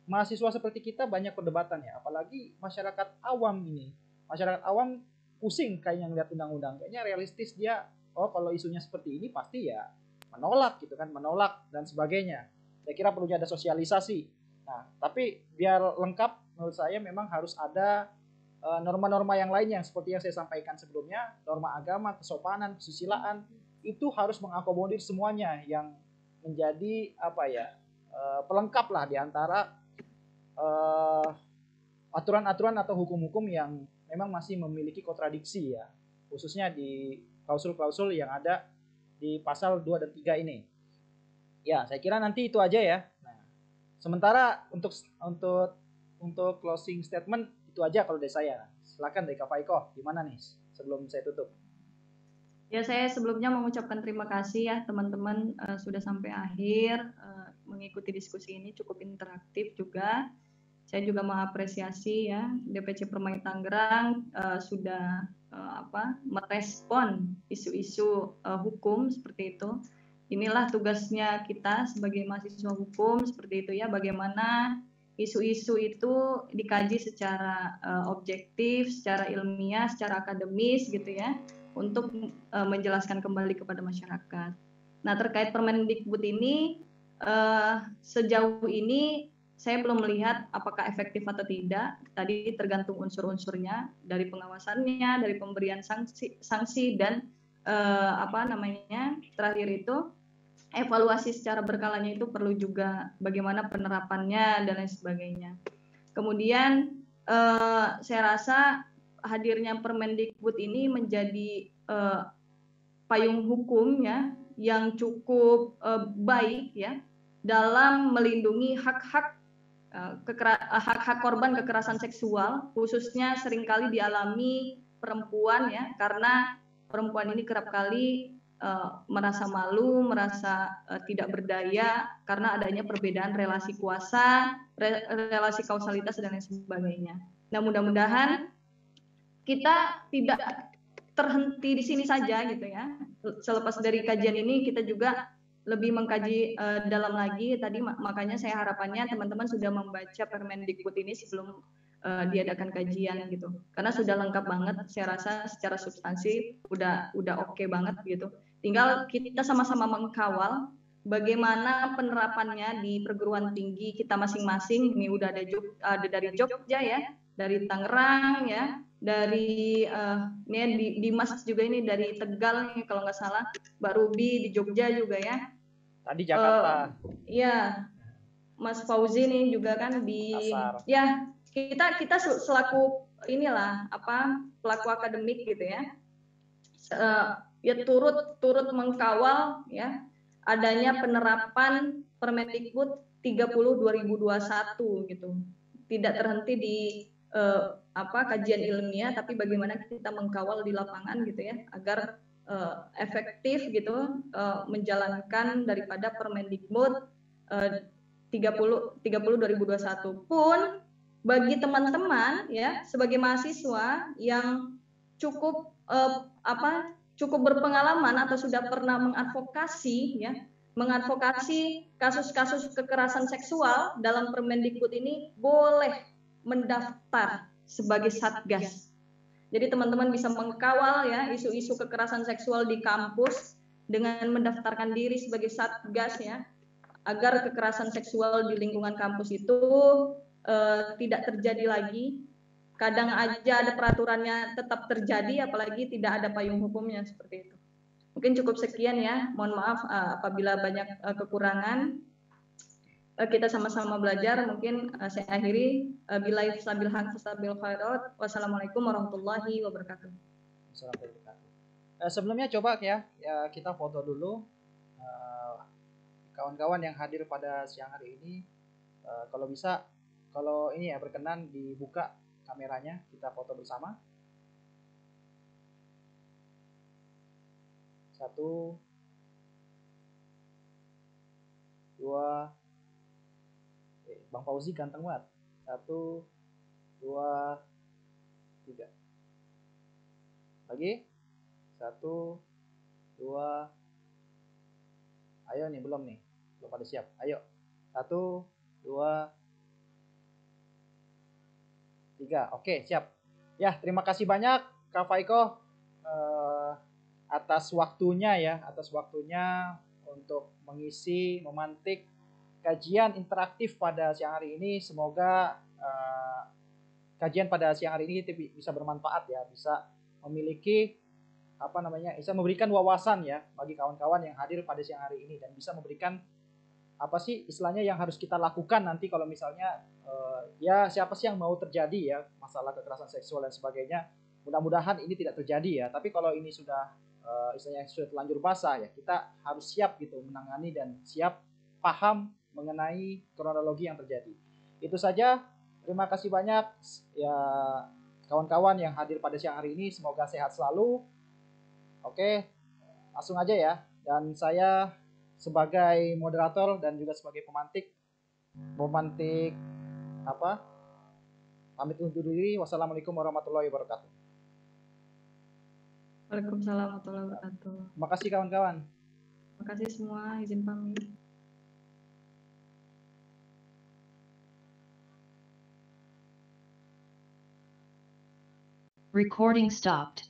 mahasiswa seperti kita banyak perdebatan ya, apalagi masyarakat awam ini. Masyarakat awam pusing kayaknya ngeliat undang-undang, kayaknya realistis dia, kalau isunya seperti ini pasti ya menolak gitu kan, menolak dan sebagainya. Saya kira perlunya ada sosialisasi. Nah, tapi biar lengkap menurut saya memang harus ada norma-norma yang lainnya seperti yang saya sampaikan sebelumnya, norma agama, kesopanan, kesusilaan, itu harus mengakomodir semuanya yang menjadi pelengkap lah di antara aturan-aturan atau hukum-hukum yang memang masih memiliki kontradiksi ya, khususnya di klausul-klausul yang ada di pasal 2 dan 3 ini. Ya, saya kira nanti itu aja ya. Nah, sementara untuk closing statement itu aja kalau dari saya. Silakan dari Kak Faiko, gimana nih sebelum saya tutup? Ya, saya sebelumnya mengucapkan terima kasih ya teman-teman sudah sampai akhir mengikuti diskusi ini, cukup interaktif juga. Saya juga mengapresiasi ya DPC Permai Tangerang sudah merespon isu-isu hukum seperti itu. Inilah tugasnya kita sebagai mahasiswa hukum seperti itu ya, bagaimana isu-isu itu dikaji secara objektif, secara ilmiah, secara akademis gitu ya, untuk menjelaskan kembali kepada masyarakat. Nah, terkait Permendikbud ini sejauh ini saya belum melihat apakah efektif atau tidak. Tadi tergantung unsur-unsurnya, dari pengawasannya, dari pemberian sanksi dan terakhir itu evaluasi secara berkalanya itu perlu juga, bagaimana penerapannya dan lain sebagainya. Kemudian saya rasa hadirnya Permendikbud ini menjadi payung hukum ya yang cukup baik ya dalam melindungi hak-hak korban kekerasan seksual, khususnya seringkali dialami perempuan ya, karena perempuan ini kerap kali merasa malu, merasa tidak berdaya karena adanya perbedaan relasi kuasa, relasi kausalitas dan lain sebagainya. Nah, mudah-mudahan kita tidak terhenti di sini saja gitu ya. Selepas dari kajian ini kita juga lebih mengkaji dalam lagi. Tadi makanya saya harapannya teman-teman sudah membaca Permendikbud ini sebelum diadakan kajian gitu. Karena sudah lengkap banget, saya rasa secara substansi udah oke banget gitu. Tinggal kita sama-sama mengkawal bagaimana penerapannya di perguruan tinggi kita masing-masing. Ini udah ada dari Jogja ya, dari Tangerang ya, dari di Mas juga ini dari Tegal nih kalau nggak salah, Mbak Ruby di Jogja juga ya. Tadi Jakarta. Iya, Mas Fauzi nih juga kan di Asar. Ya, kita selaku inilah pelaku akademik gitu ya. Ya turut mengkawal ya adanya penerapan Permendikbud 30 2021 gitu. Tidak terhenti di kajian ilmiah, tapi bagaimana kita mengkawal di lapangan gitu ya, agar efektif gitu menjalankan daripada Permendikbud 30 2021. Pun bagi teman-teman ya sebagai mahasiswa yang cukup cukup berpengalaman atau sudah pernah mengadvokasi kasus-kasus kekerasan seksual dalam Permendikbud ini boleh mendaftar sebagai satgas. Jadi teman-teman bisa mengkawal ya isu-isu kekerasan seksual di kampus dengan mendaftarkan diri sebagai satgas ya, agar kekerasan seksual di lingkungan kampus itu tidak terjadi lagi. Kadang aja ada peraturannya tetap terjadi, apalagi tidak ada payung hukumnya seperti itu. Mungkin cukup sekian ya. Mohon maaf apabila banyak kekurangan. Kita sama-sama belajar. Mungkin saya akhiri. Billahi sabil haq sabil khairat. Wassalamualaikum warahmatullahi wabarakatuh. Sebelumnya coba ya kita foto dulu kawan-kawan yang hadir pada siang hari ini. Kalau bisa, kalau ini ya berkenan dibuka kameranya, kita foto bersama. 1, 2, Bang Fauzi ganteng banget. 1, 2, 3. Lagi. 1, 2. Ayo nih, belum pada siap. Ayo. 1, 2, 3. Oke, siap. Ya, terima kasih banyak Kak Faiko atas waktunya untuk mengisi, memantik kajian interaktif pada siang hari ini. Semoga kajian pada siang hari ini bisa bermanfaat ya, bisa memiliki bisa memberikan wawasan ya bagi kawan-kawan yang hadir pada siang hari ini, dan bisa memberikan istilahnya yang harus kita lakukan nanti kalau misalnya siapa sih yang mau terjadi ya masalah kekerasan seksual dan sebagainya. Mudah-mudahan ini tidak terjadi ya, tapi kalau ini sudah istilahnya sudah terlanjur basah ya, kita harus siap gitu menangani dan siap paham mengenai kronologi yang terjadi. Itu saja. Terima kasih banyak ya kawan-kawan yang hadir pada siang hari ini. Semoga sehat selalu. Oke, langsung aja ya. Dan saya sebagai moderator dan juga sebagai pemantik pamit undur diri. Wassalamualaikum warahmatullahi wabarakatuh. Waalaikumsalam warahmatullahi wabarakatuh. Terima kasih kawan-kawan. Terima kasih semua, izin pamit. Recording stopped.